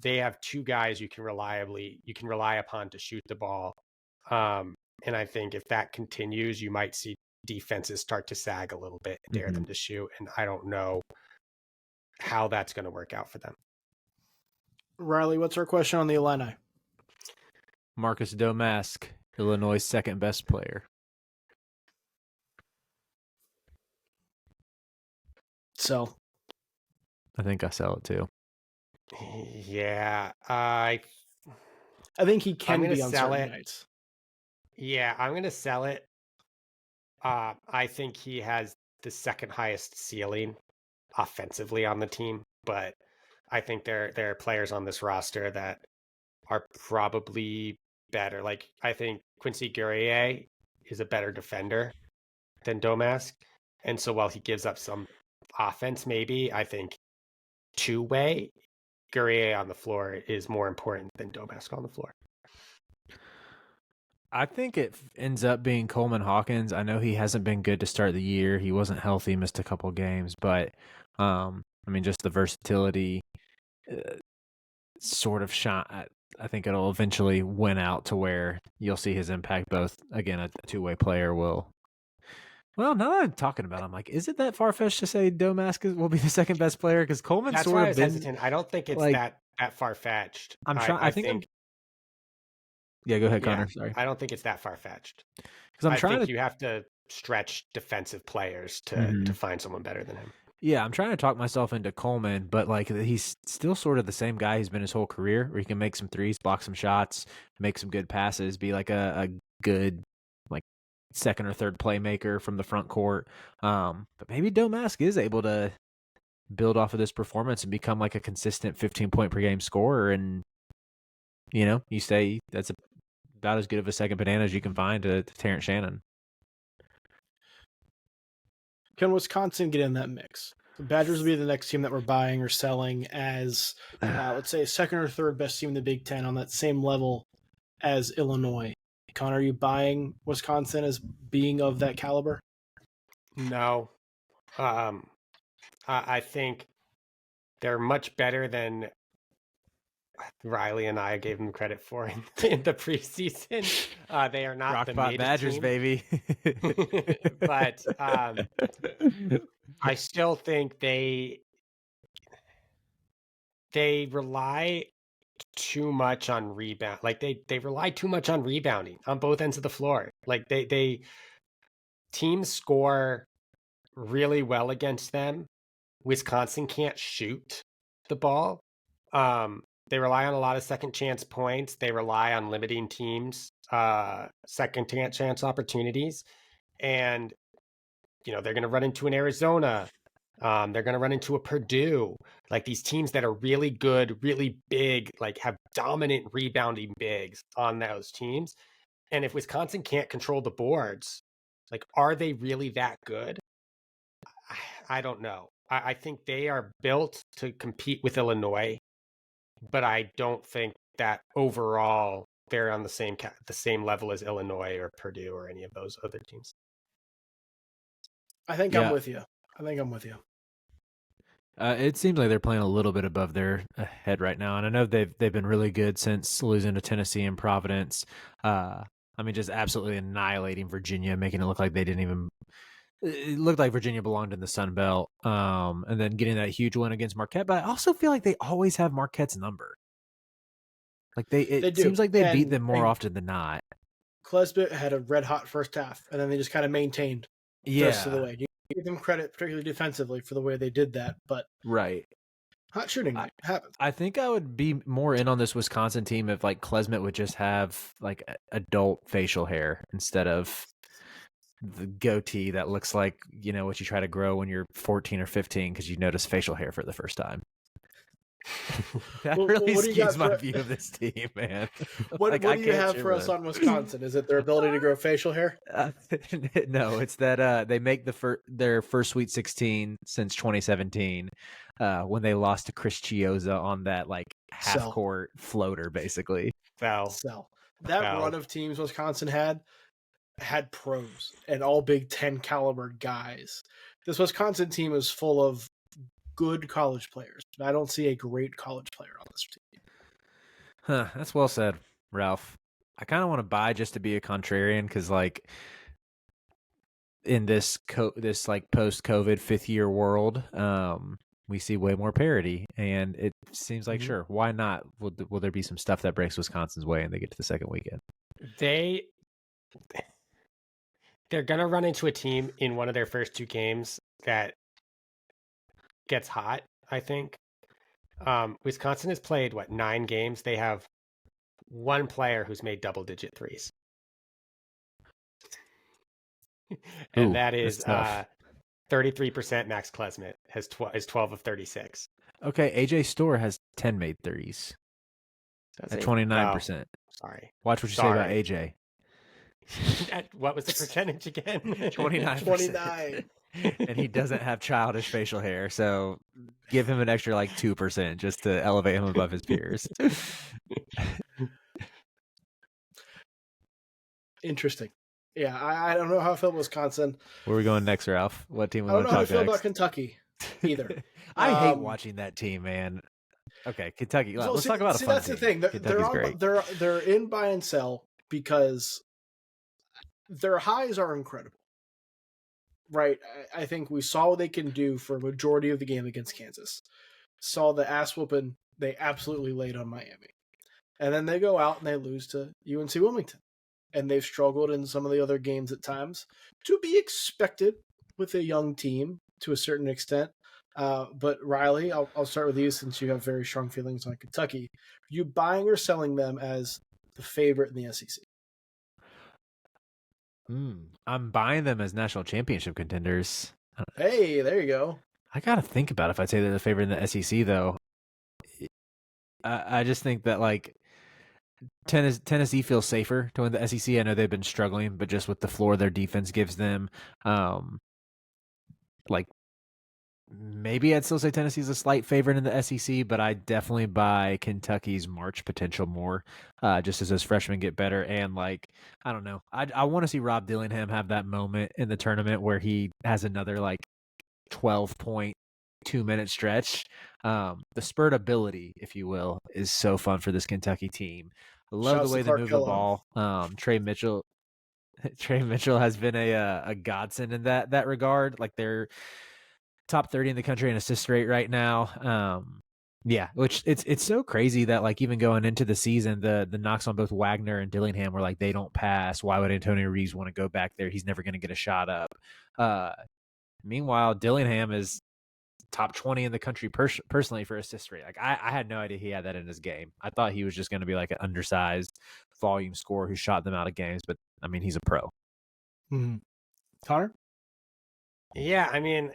they have 2 guys you can rely upon to shoot the ball. And I think if that continues, you might see defenses start to sag a little bit, dare them to shoot. And I don't know how that's going to work out for them. Riley, what's our question on the Illini? Marcus Domask, Illinois' second best player. Sell. I think I sell it too. Yeah, I think he can I'm be gonna on sell certain it. nights. Yeah, I'm going to sell it. I think he has the second highest ceiling offensively on the team, but I think there are players on this roster that are probably better. Like I think Quincy Guerrier is a better defender than Domask. And so while he gives up some offense, maybe, I think 2-way Guerrier on the floor is more important than Domask on the floor. I think it ends up being Coleman Hawkins. I know he hasn't been good to start the year. He wasn't healthy, missed a couple games, but just the versatility sort of shine. I think it'll eventually win out to where you'll see his impact. Both, again, a 2-way player will. Well, now that I'm talking about it, I'm like, is it that far-fetched to say Domask will be the second best player? Because Coleman's That's sort why of I was been hesitant. I don't think it's like, that far-fetched. I'm trying. I think Yeah, go ahead, Yeah, Connor. Sorry. I don't think it's that far fetched. Because I'm I trying think to. you have to stretch defensive players to Mhm. find someone better than him. Yeah, I'm trying to talk myself into Coleman, but like he's still sort of the same guy he's been his whole career, where he can make some threes, block some shots, make some good passes, be like a good like second or third playmaker from the front court. But maybe Domask is able to build off of this performance and become like a consistent 15-point per game scorer. And you say that's about as good of a second banana as you can find to Terrence Shannon. Can Wisconsin get in that mix? The Badgers will be the next team that we're buying or selling as, let's say, second or third best team in the Big Ten on that same level as Illinois. Connor, are you buying Wisconsin as being of that caliber? No. I think they're much better than Riley and I gave them credit for in the preseason. They are not the Rockpot mid Badgers, team. baby. But I still think they rely too much on rebound. Like they rely too much on rebounding on both ends of the floor. Like they teams score really well against them. Wisconsin can't shoot the ball. They rely on a lot of second chance points. They rely on limiting teams second chance opportunities. And they're going to run into an Arizona. They're going to run into a Purdue, like these teams that are really good, really big, like have dominant rebounding bigs on those teams. And if Wisconsin can't control the boards, like, are they really that good? I don't know. I think they are built to compete with Illinois, but I don't think that overall they're on the same level as Illinois or Purdue or any of those other teams. I think I'm with you. It seems like they're playing a little bit above their head right now, and I know they've been really good since losing to Tennessee and Providence. Just absolutely annihilating Virginia, making it look like they didn't even. It looked like Virginia belonged in the Sun Belt, and then getting that huge win against Marquette. But I also feel like they always have Marquette's number. Like it do. seems like they beat them more often than not. Klesbit had a red hot first half, and then they just kind of maintained the rest of the way. You give them credit, particularly defensively, for the way they did that, but right. Hot shooting night happens. I think I would be more in on this Wisconsin team if like Klesmit would just have like adult facial hair instead of the goatee that looks like what you try to grow when you're 14 or 15 because you notice facial hair for the first time. That really skews my view of this team, man. What do you have for us on Wisconsin? Is it their ability to grow facial hair? No, it's that they make their first Sweet 16 since 2017 when they lost to Chris Chiozza on that like half-court floater, basically. That run of teams Wisconsin had pros and all Big Ten caliber guys. This Wisconsin team is full of good college players. I don't see a great college player on this team. That's well said, Ralph. I kind of want to buy just to be a contrarian because, like, in this like post-COVID fifth-year world, we see way more parity, and it seems like sure, why not? Will there be some stuff that breaks Wisconsin's way, and they get to the second weekend? They're gonna run into a team in one of their first two games that gets hot, I think. Wisconsin has played 9 games. They have one player who's made double-digit threes, and that is 33%. Max Klesmit is 12 of 36. Okay, AJ Storr has 10 made threes at 29%. Sorry. Watch what you say about AJ. What was the percentage again? 29%. And he doesn't have childish facial hair, so give him an extra 2% just to elevate him above his peers. Interesting. Yeah, I don't know how I feel about Wisconsin. Where are we going next, Ralph? What team we want to I talk don't know how I feel next? about Kentucky either. I hate watching that team, man. Okay, Kentucky. Let's talk about a fun that's team. The thing. They're in buy and sell because their highs are incredible. Right. I think we saw what they can do for a majority of the game against Kansas. Saw the ass whooping they absolutely laid on Miami. And then they go out and they lose to UNC Wilmington. And they've struggled in some of the other games at times, to be expected with a young team to a certain extent. But Riley, I'll start with you since you have very strong feelings on Kentucky. Are you buying or selling them as the favorite in the SEC? I'm buying them as national championship contenders. Hey, there you go. I got to think about if I'd say they're the favorite in the SEC, though. I just think that, like, Tennessee feels safer to win the SEC. I know they've been struggling, but just with the floor their defense gives them, like, maybe I'd still say Tennessee's a slight favorite in the SEC, but I definitely buy Kentucky's March potential more, just as those freshmen get better. And, like, I don't know, I want to see Rob Dillingham have that moment in the tournament where he has another, like, 12-point 2-minute stretch. The spurt ability, if you will, is so fun for this Kentucky team. I love Shouts the way to they Clark move Kellogg. the ball. Trey Mitchell has been a godsend in that regard. Like, they're top 30 in the country in assist rate right now. Yeah, which it's so crazy that, like, even going into the season, the knocks on both Wagner and Dillingham were like, they don't pass. Why would Antonio Reeves want to go back there? He's never going to get a shot up. Meanwhile, Dillingham is top 20 in the country personally for assist rate. Like, I had no idea he had that in his game. I thought he was just going to be like an undersized volume scorer who shot them out of games, but I mean, he's a pro. Mm-hmm. Connor? Yeah, I mean,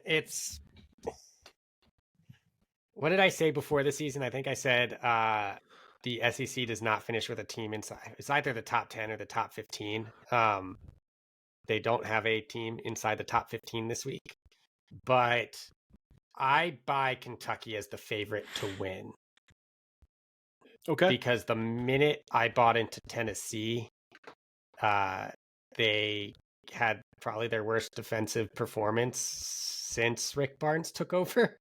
what did I say before the season? I think I said the SEC does not finish with a team inside. It's either the top 10 or the top 15. They don't have a team inside the top 15 this week, but I buy Kentucky as the favorite to win. Okay. Because the minute I bought into Tennessee, they had probably their worst defensive performance since Rick Barnes took over.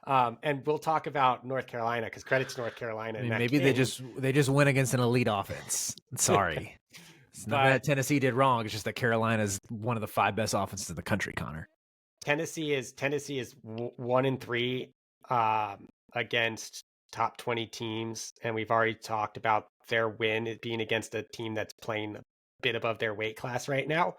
And we'll talk about North Carolina, because credit to North Carolina. I mean, maybe they just win against an elite offense. Sorry. It's not that Tennessee did wrong. It's just that Carolina's one of the 5 best offenses in the country, Connor. Tennessee is 1-3 against top 20 teams, and we've already talked about their win being against a team that's playing a bit above their weight class right now.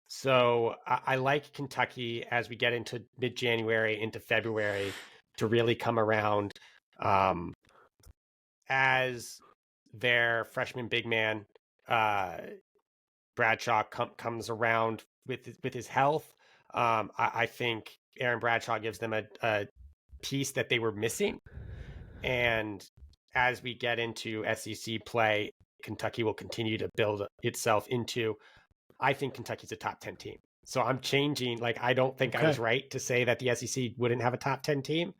So I like Kentucky as we get into mid-January, into February, to really come around as their freshman big man Bradshaw comes around with his health. I think Aaron Bradshaw gives them a piece that they were missing. And as we get into SEC play, Kentucky will continue to build itself into, I think Kentucky's a top 10 team. So I'm changing. Like, I don't think I was right to say that the SEC wouldn't have a top 10 team.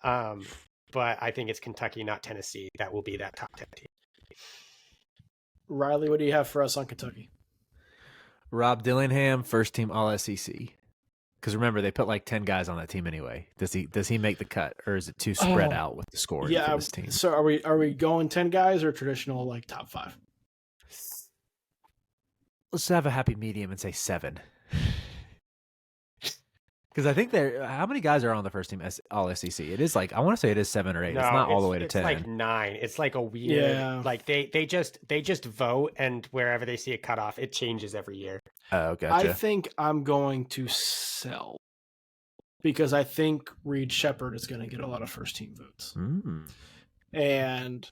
But I think it's Kentucky, not Tennessee, that will be that top 10 team. Riley, what do you have for us on Kentucky? Rob Dillingham, first team All SEC. Because remember, they put like 10 guys on that team anyway. Does he make the cut, or is it too spread out with the scoring for this team? So are we going 10 guys or traditional, like, top 5? Let's have a happy medium and say 7. Because I think how many guys are on the first team All SEC? It is like, I want to say it is 7 or 8. No, it's not all the way to 10. It's like 9. It's like a weird, like they just vote, and wherever they see a cutoff, it changes every year. Oh, gotcha. I think I'm going to sell, because I think Reed Shepherd is going to get a lot of first team votes. And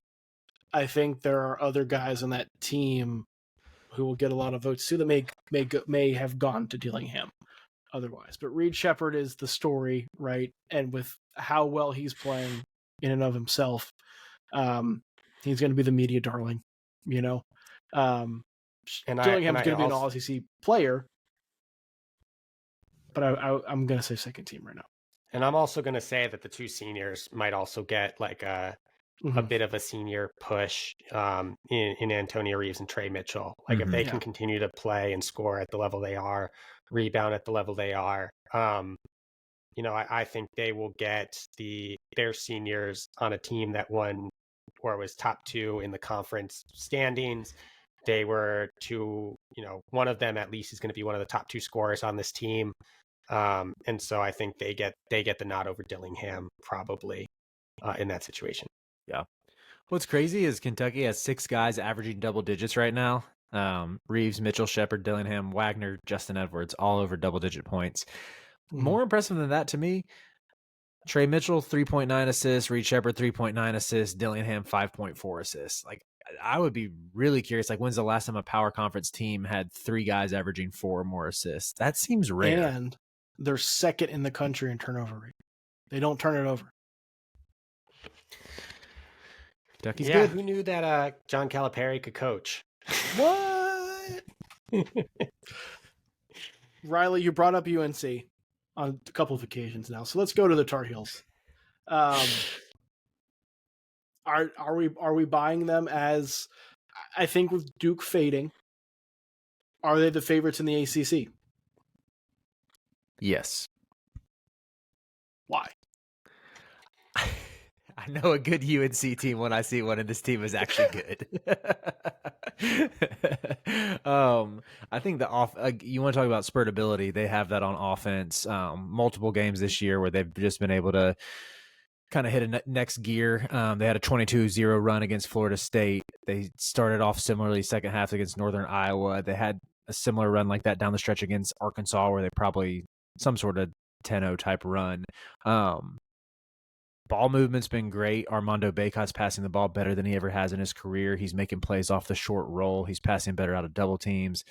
I think there are other guys on that team who will get a lot of votes too that may have gone to Dillingham otherwise. But Reed Shepherd is the story, right? And with how well he's playing in and of himself, he's going to be the media darling, you know. Dillingham's going to be an All SEC player, but I'm going to say second team right now. And I'm also going to say that the 2 seniors might also get like a bit of a senior push in Antonio Reeves and Trey Mitchell. Like, if they can continue to play and score at the level they are, rebound at the level they are, I think they will get their seniors on a team that won or was top 2 in the conference standings. They were one of them at least is going to be one of the top 2 scorers on this team. And so I think they get the nod over Dillingham probably in that situation. Yeah. What's crazy is Kentucky has 6 guys averaging double digits right now. Reeves, Mitchell, Shepard, Dillingham, Wagner, Justin Edwards, all over double-digit points. More impressive than that to me, Trey Mitchell, 3.9 assists, Reed Shepard, 3.9 assists, Dillingham, 5.4 assists. Like, I would be really curious, like, when's the last time a power conference team had 3 guys averaging 4 or more assists? That seems rare. And they're second in the country in turnover rate. They don't turn it over. Kentucky's Yeah, good. who knew that John Calipari could coach? What? Riley, you brought up UNC on a couple of occasions now, so let's go to the Tar Heels. Are we buying them as? I think with Duke fading, are they the favorites in the ACC? Yes. Why? I know a good UNC team when I see one, and this team is actually good. I think you want to talk about spurtability. They have that on offense. Multiple games this year where they've just been able to kind of hit a next gear. They had a 22-0 run against Florida State. They started off similarly second half against Northern Iowa. They had a similar run like that down the stretch against Arkansas, where they probably some sort of 10-0 type run. Ball movement's been great. Armando Bacot's passing the ball better than he ever has in his career. He's making plays off the short roll. He's passing better out of double teams.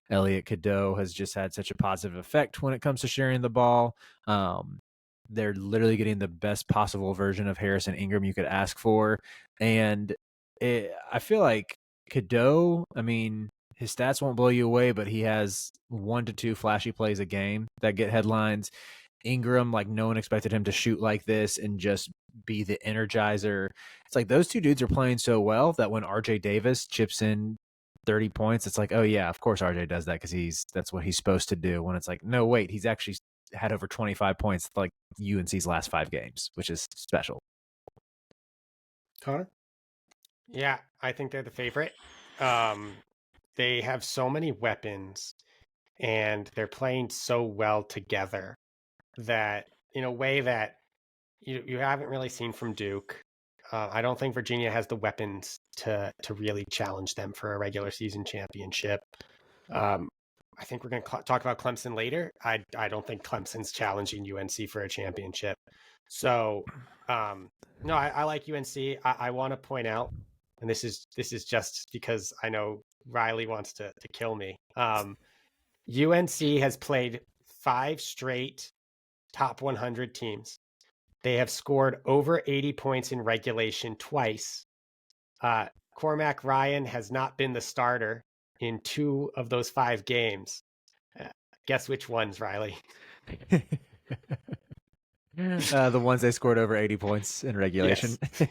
Elliot Cadeau has just had such a positive effect when it comes to sharing the ball. They're literally getting the best possible version of Harrison Ingram you could ask for. And I feel like Cadeau, I mean, his stats won't blow you away, but he has 1 to 2 flashy plays a game that get headlines. Ingram, like, no one expected him to shoot like this and just be the energizer. It's like those two dudes are playing so well that when RJ Davis chips in 30 points, it's like, oh yeah, of course RJ does that because that's what he's supposed to do. When it's like, no, wait, he's actually had over 25 points like UNC's last 5 games, which is special. Connor? Yeah, I think they're the favorite. They have so many weapons and they're playing so well together that in a way that you haven't really seen from Duke. I don't think Virginia has the weapons to really challenge them for a regular season championship. I think we're going to talk about Clemson later. I don't think Clemson's challenging UNC for a championship. So, no, I like UNC. I want to point out, and this is just because I know Riley wants to kill me. UNC has played 5 straight top 100 teams. They have scored over 80 points in regulation twice. Cormac Ryan has not been the starter in 2 of those 5 games. Guess which ones, Riley? The ones they scored over 80 points in regulation. Yes.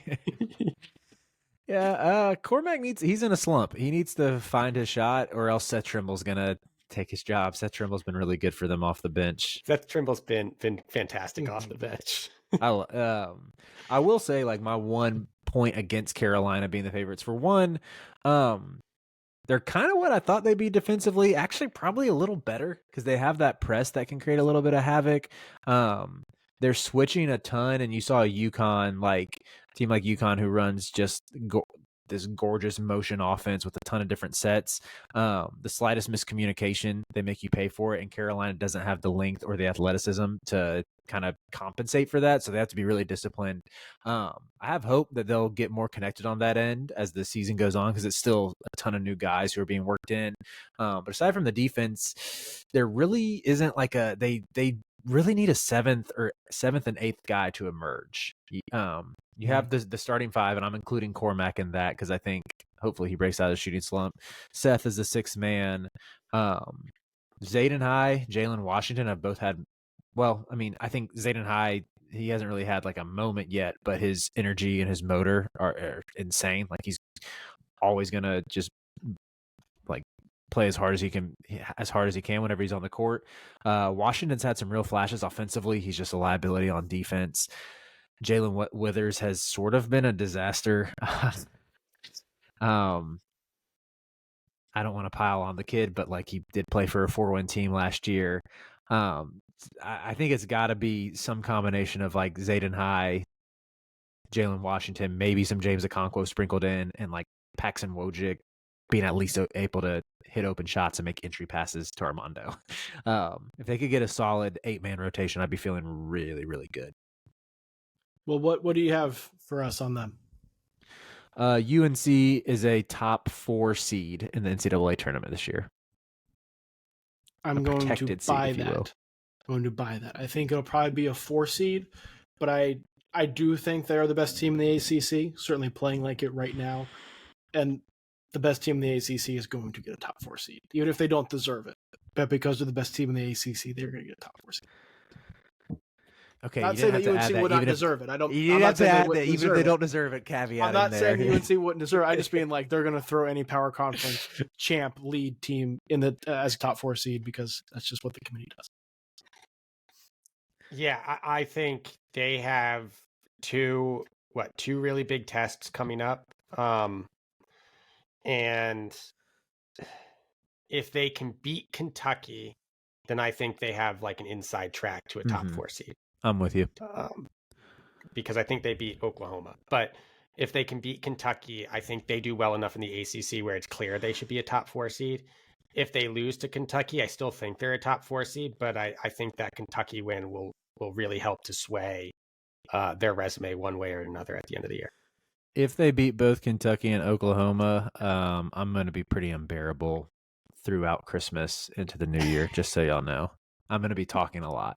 Yeah, Cormac he's in a slump. He needs to find his shot, or else Seth Trimble's gonna take his job. Seth Trimble's been really good for them off the bench. Seth Trimble's been fantastic off the bench. I will say, like, my one point against Carolina being the favorites, for one, they're kind of what I thought they'd be defensively. Actually, probably a little better because they have that press that can create a little bit of havoc. They're switching a ton, and you saw a team like UConn who runs just this gorgeous motion offense with a ton of different sets. The slightest miscommunication, they make you pay for it, and Carolina doesn't have the length or the athleticism to kind of compensate for that, so they have to be really disciplined. I have hope that they'll get more connected on that end as the season goes on, because it's still a ton of new guys who are being worked in. But aside from the defense, there really isn't like they really need a seventh and eighth guy to emerge. You have the starting 5, and I'm including Cormac in that because I think hopefully he breaks out of the shooting slump. Seth is the 6th man. Zayden High, Jalen Washington have both had, well, I mean, I think Zayden High, he hasn't really had like a moment yet, but his energy and his motor are insane. Like, he's always going to just like play as hard as he can whenever he's on the court. Washington's had some real flashes offensively. He's just a liability on defense. Jalen Withers has sort of been a disaster. I don't want to pile on the kid, but like, he did play for a 4-win team last year. I think it's got to be some combination of like Zayden High Jalen Washington, maybe some James Okonkwo sprinkled in, and like Paxson Wojcik being at least able to hit open shots and make entry passes to Armando. If they could get a solid 8-man rotation, I'd be feeling really, really good. Well, what do you have for us on them? UNC is a top 4 seed in the NCAA tournament this year. I'm going to buy that. I'm going to buy that. I think it'll probably be a 4 seed, but I do think they are the best team in the ACC, certainly playing like it right now. And the best team in the ACC is going to get a top 4 seed, even if they don't deserve it. But because they're the best team in the ACC, they're going to get a top 4 seed. Okay, not saying that UNC would not deserve it. I don't. You have to add that even if they don't deserve it. Caveat. I'm not saying UNC wouldn't deserve it. I just mean like they're going to throw any power conference champ lead team in the as a top 4 seed because that's just what the committee does. Yeah, I think they have two really big tests coming up, and if they can beat Kentucky, then I think they have like an inside track to a top 4 seed. I'm with you. Because I think they beat Oklahoma. But if they can beat Kentucky, I think they do well enough in the ACC where it's clear they should be a top 4 seed. If they lose to Kentucky, I still think they're a top 4 seed, but I think that Kentucky win will really help to sway their resume one way or another at the end of the year. If they beat both Kentucky and Oklahoma, I'm going to be pretty unbearable throughout Christmas into the new year, just so y'all know. I'm going to be talking a lot.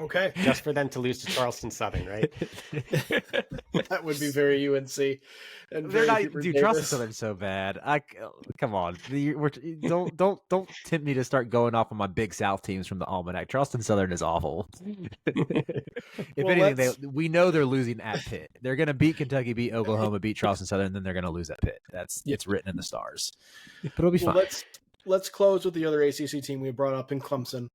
Okay. Just for them to lose to Charleston Southern, right? That would be very UNC. And They're not, Hubert dude. Davis. Charleston Southern's so bad. Come on. Don't tempt me to start going off on my Big South teams from the Almanac. Charleston Southern is awful. If anything, we know they're losing at Pitt. They're going to beat Kentucky, beat Oklahoma, beat Charleston Southern, and then they're going to lose at Pitt. It's written in the stars. But it'll be fine. Let's close with the other ACC team we brought up in Clemson.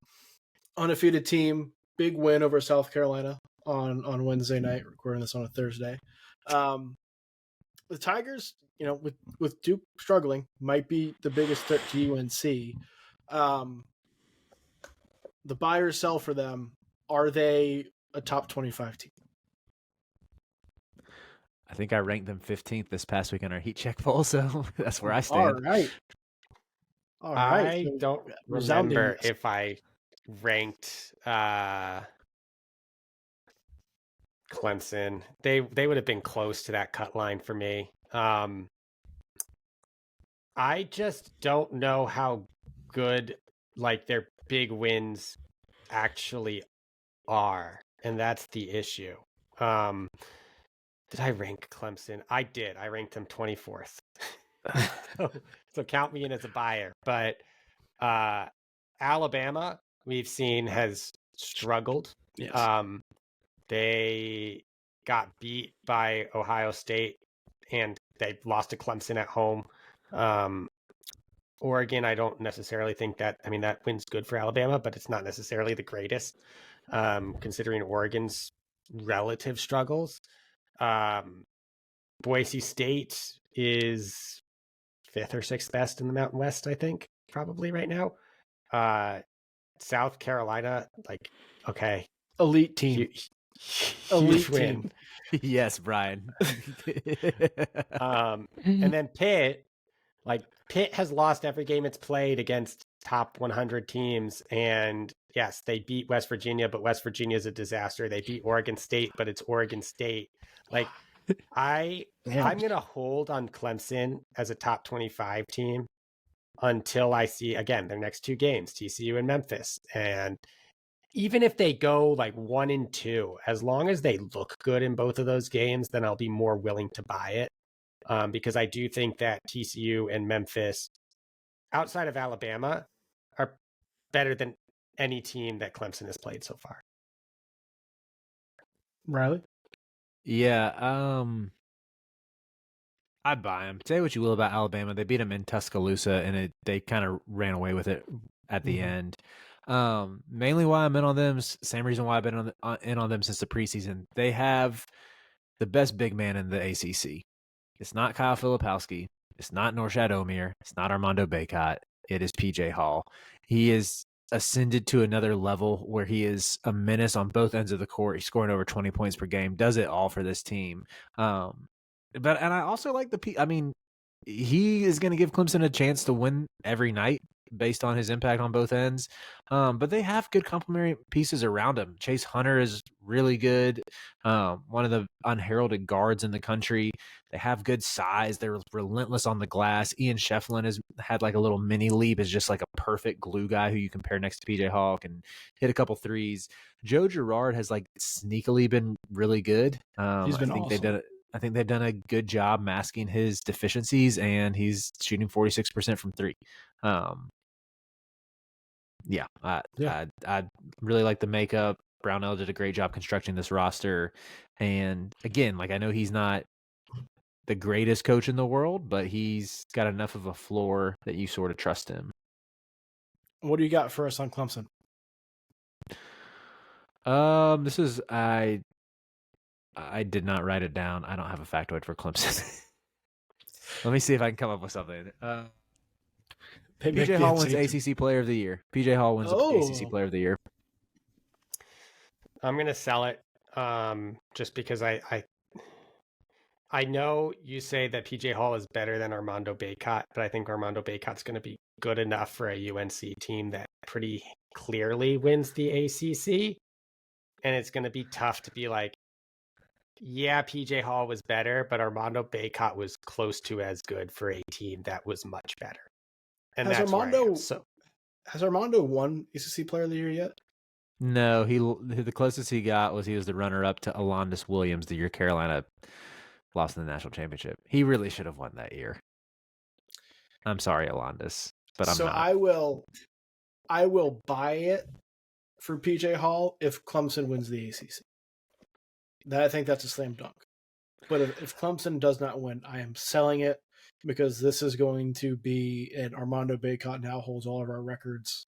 Undefeated team, big win over South Carolina on Wednesday night. Recording this on a Thursday. The Tigers, with Duke struggling, might be the biggest threat to UNC. The buy or sell for them, are they a top 25 team? I think I ranked them 15th this past week in our heat check poll, so that's where I stand. All right. I don't remember if I ranked Clemson. They would have been close to that cut line for me. I just don't know how good like their big wins actually are, and that's the issue. Did I rank Clemson? I did. I ranked them 24th. So count me in as a buyer. But Alabama, we've seen, has struggled. Yes. They got beat by Ohio State, and they lost to Clemson at home. Oregon, I don't necessarily think that. I mean, that win's good for Alabama, but it's not necessarily the greatest, considering Oregon's relative struggles. Boise State is 5th or 6th best in the Mountain West, I think, probably right now. South Carolina, like, okay. Elite team. Elite win. Yes, Brian. And then Pitt has lost every game it's played against top 100 teams. And yes, they beat West Virginia, but West Virginia is a disaster. They beat Oregon State, but it's Oregon State. Like, I'm going to hold on Clemson as a top 25 team until I see, again, their next 2 games, TCU and Memphis. And even if they go like 1-2, as long as they look good in both of those games, then I'll be more willing to buy it. Because I do think that TCU and Memphis, outside of Alabama, are better than any team that Clemson has played so far. Riley? Yeah, I'd buy them. Say what you will about Alabama. They beat them in Tuscaloosa, and they kind of ran away with it at the end. Mainly why I'm in on them, same reason why I've been in on them since the preseason. They have the best big man in the ACC. It's not Kyle Filipowski. It's not Norshad Omier. It's not Armando Bacot. It is PJ Hall. He is ascended to another level where he is a menace on both ends of the court. He's scoring over 20 points per game, does it all for this team. And I also like he is going to give Clemson a chance to win every night based on his impact on both ends. But they have good complementary pieces around him. Chase Hunter is really good. One of the unheralded guards in the country. They have good size. They're relentless on the glass. Ian Shefflin has had like a little mini leap, is just like a perfect glue guy who you can pair next to PJ Hawk and hit a couple threes. Joe Girard has like sneakily been really good. He's been awesome. I think they've done a good job masking his deficiencies, and he's shooting 46% from three. I really like the makeup. Brownell did a great job constructing this roster. And again, like I know he's not the greatest coach in the world, but he's got enough of a floor that you sort of trust him. What do you got for us on Clemson? I did not write it down. I don't have a factoid for Clemson. Let me see if I can come up with something. PJ Hall wins ACC Player of the Year. PJ Hall wins ACC Player of the Year. I'm going to sell it just because I know you say that PJ Hall is better than Armando Bacot, but I think Armando Bacot's going to be good enough for a UNC team that pretty clearly wins the ACC. And it's going to be tough to be like, yeah, PJ Hall was better, but Armando Bacot was close to as good for a team that was much better. And has Armando won ACC Player of the Year yet? No, the closest he got was he was the runner-up to Alondas Williams the year Carolina lost in the national championship. He really should have won that year. I'm sorry, Alondas, but I'm not. I will buy it for PJ Hall if Clemson wins the ACC. I think that's a slam dunk. But if Clemson does not win, I am selling it because this is going to be an Armando Bacot now holds all of our records.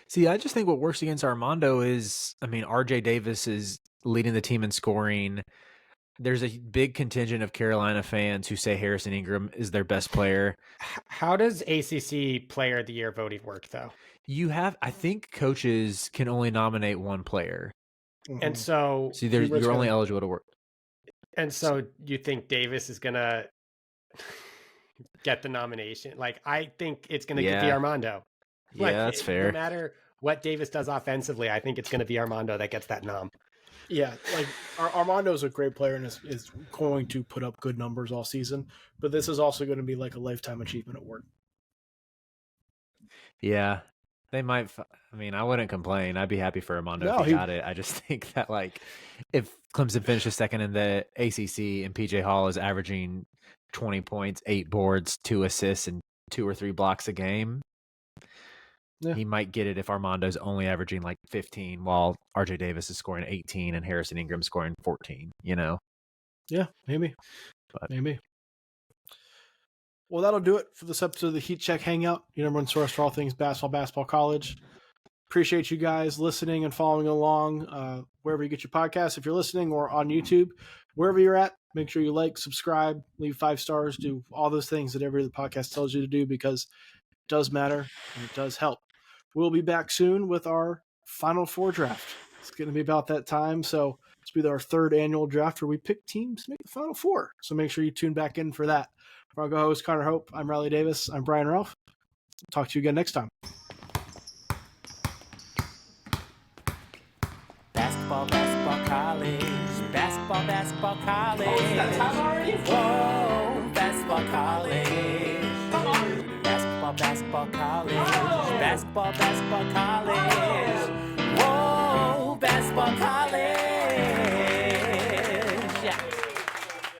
See, I just think what works against Armando is, RJ Davis is leading the team in scoring. There's a big contingent of Carolina fans who say Harrison Ingram is their best player. How does ACC Player of the Year voting work, though? I think coaches can only nominate one player. Mm-hmm. And so you're only eligible to work. And so you think Davis is going to get the nomination? Like, I think it's going to be Armando. That's fair. No matter what Davis does offensively, I think it's going to be Armando that gets that nom. Yeah, like Armando is a great player and is going to put up good numbers all season, but this is also going to be like a lifetime achievement at work. Yeah, they might. I wouldn't complain. I'd be happy for Armando if he got it. I just think that if Clemson finishes second in the ACC and PJ Hall is averaging 20 points, 8 boards, 2 assists, and 2 or 3 blocks a game, he might get it if Armando's only averaging 15 while RJ Davis is scoring 18 and Harrison Ingram scoring 14, Yeah, maybe. Maybe. Well, that'll do it for this episode of the Heat Check Hangout, your number one source for all things basketball college. Appreciate you guys listening and following along wherever you get your podcasts. If you're listening or on YouTube, wherever you're at, make sure you like, subscribe, leave 5 stars, do all those things that every other podcast tells you to do because it does matter and it does help. We'll be back soon with our Final Four draft. It's going to be about that time. So it's be our 3rd annual draft where we pick teams to make the Final Four. So make sure you tune back in for that. For our co-host Connor Hope, I'm Riley Davis. I'm Brian Ralph. Talk to you again next time. Basketball college. Basketball college. Oh, is that time already? Whoa, basketball college. Basketball college. Basketball college.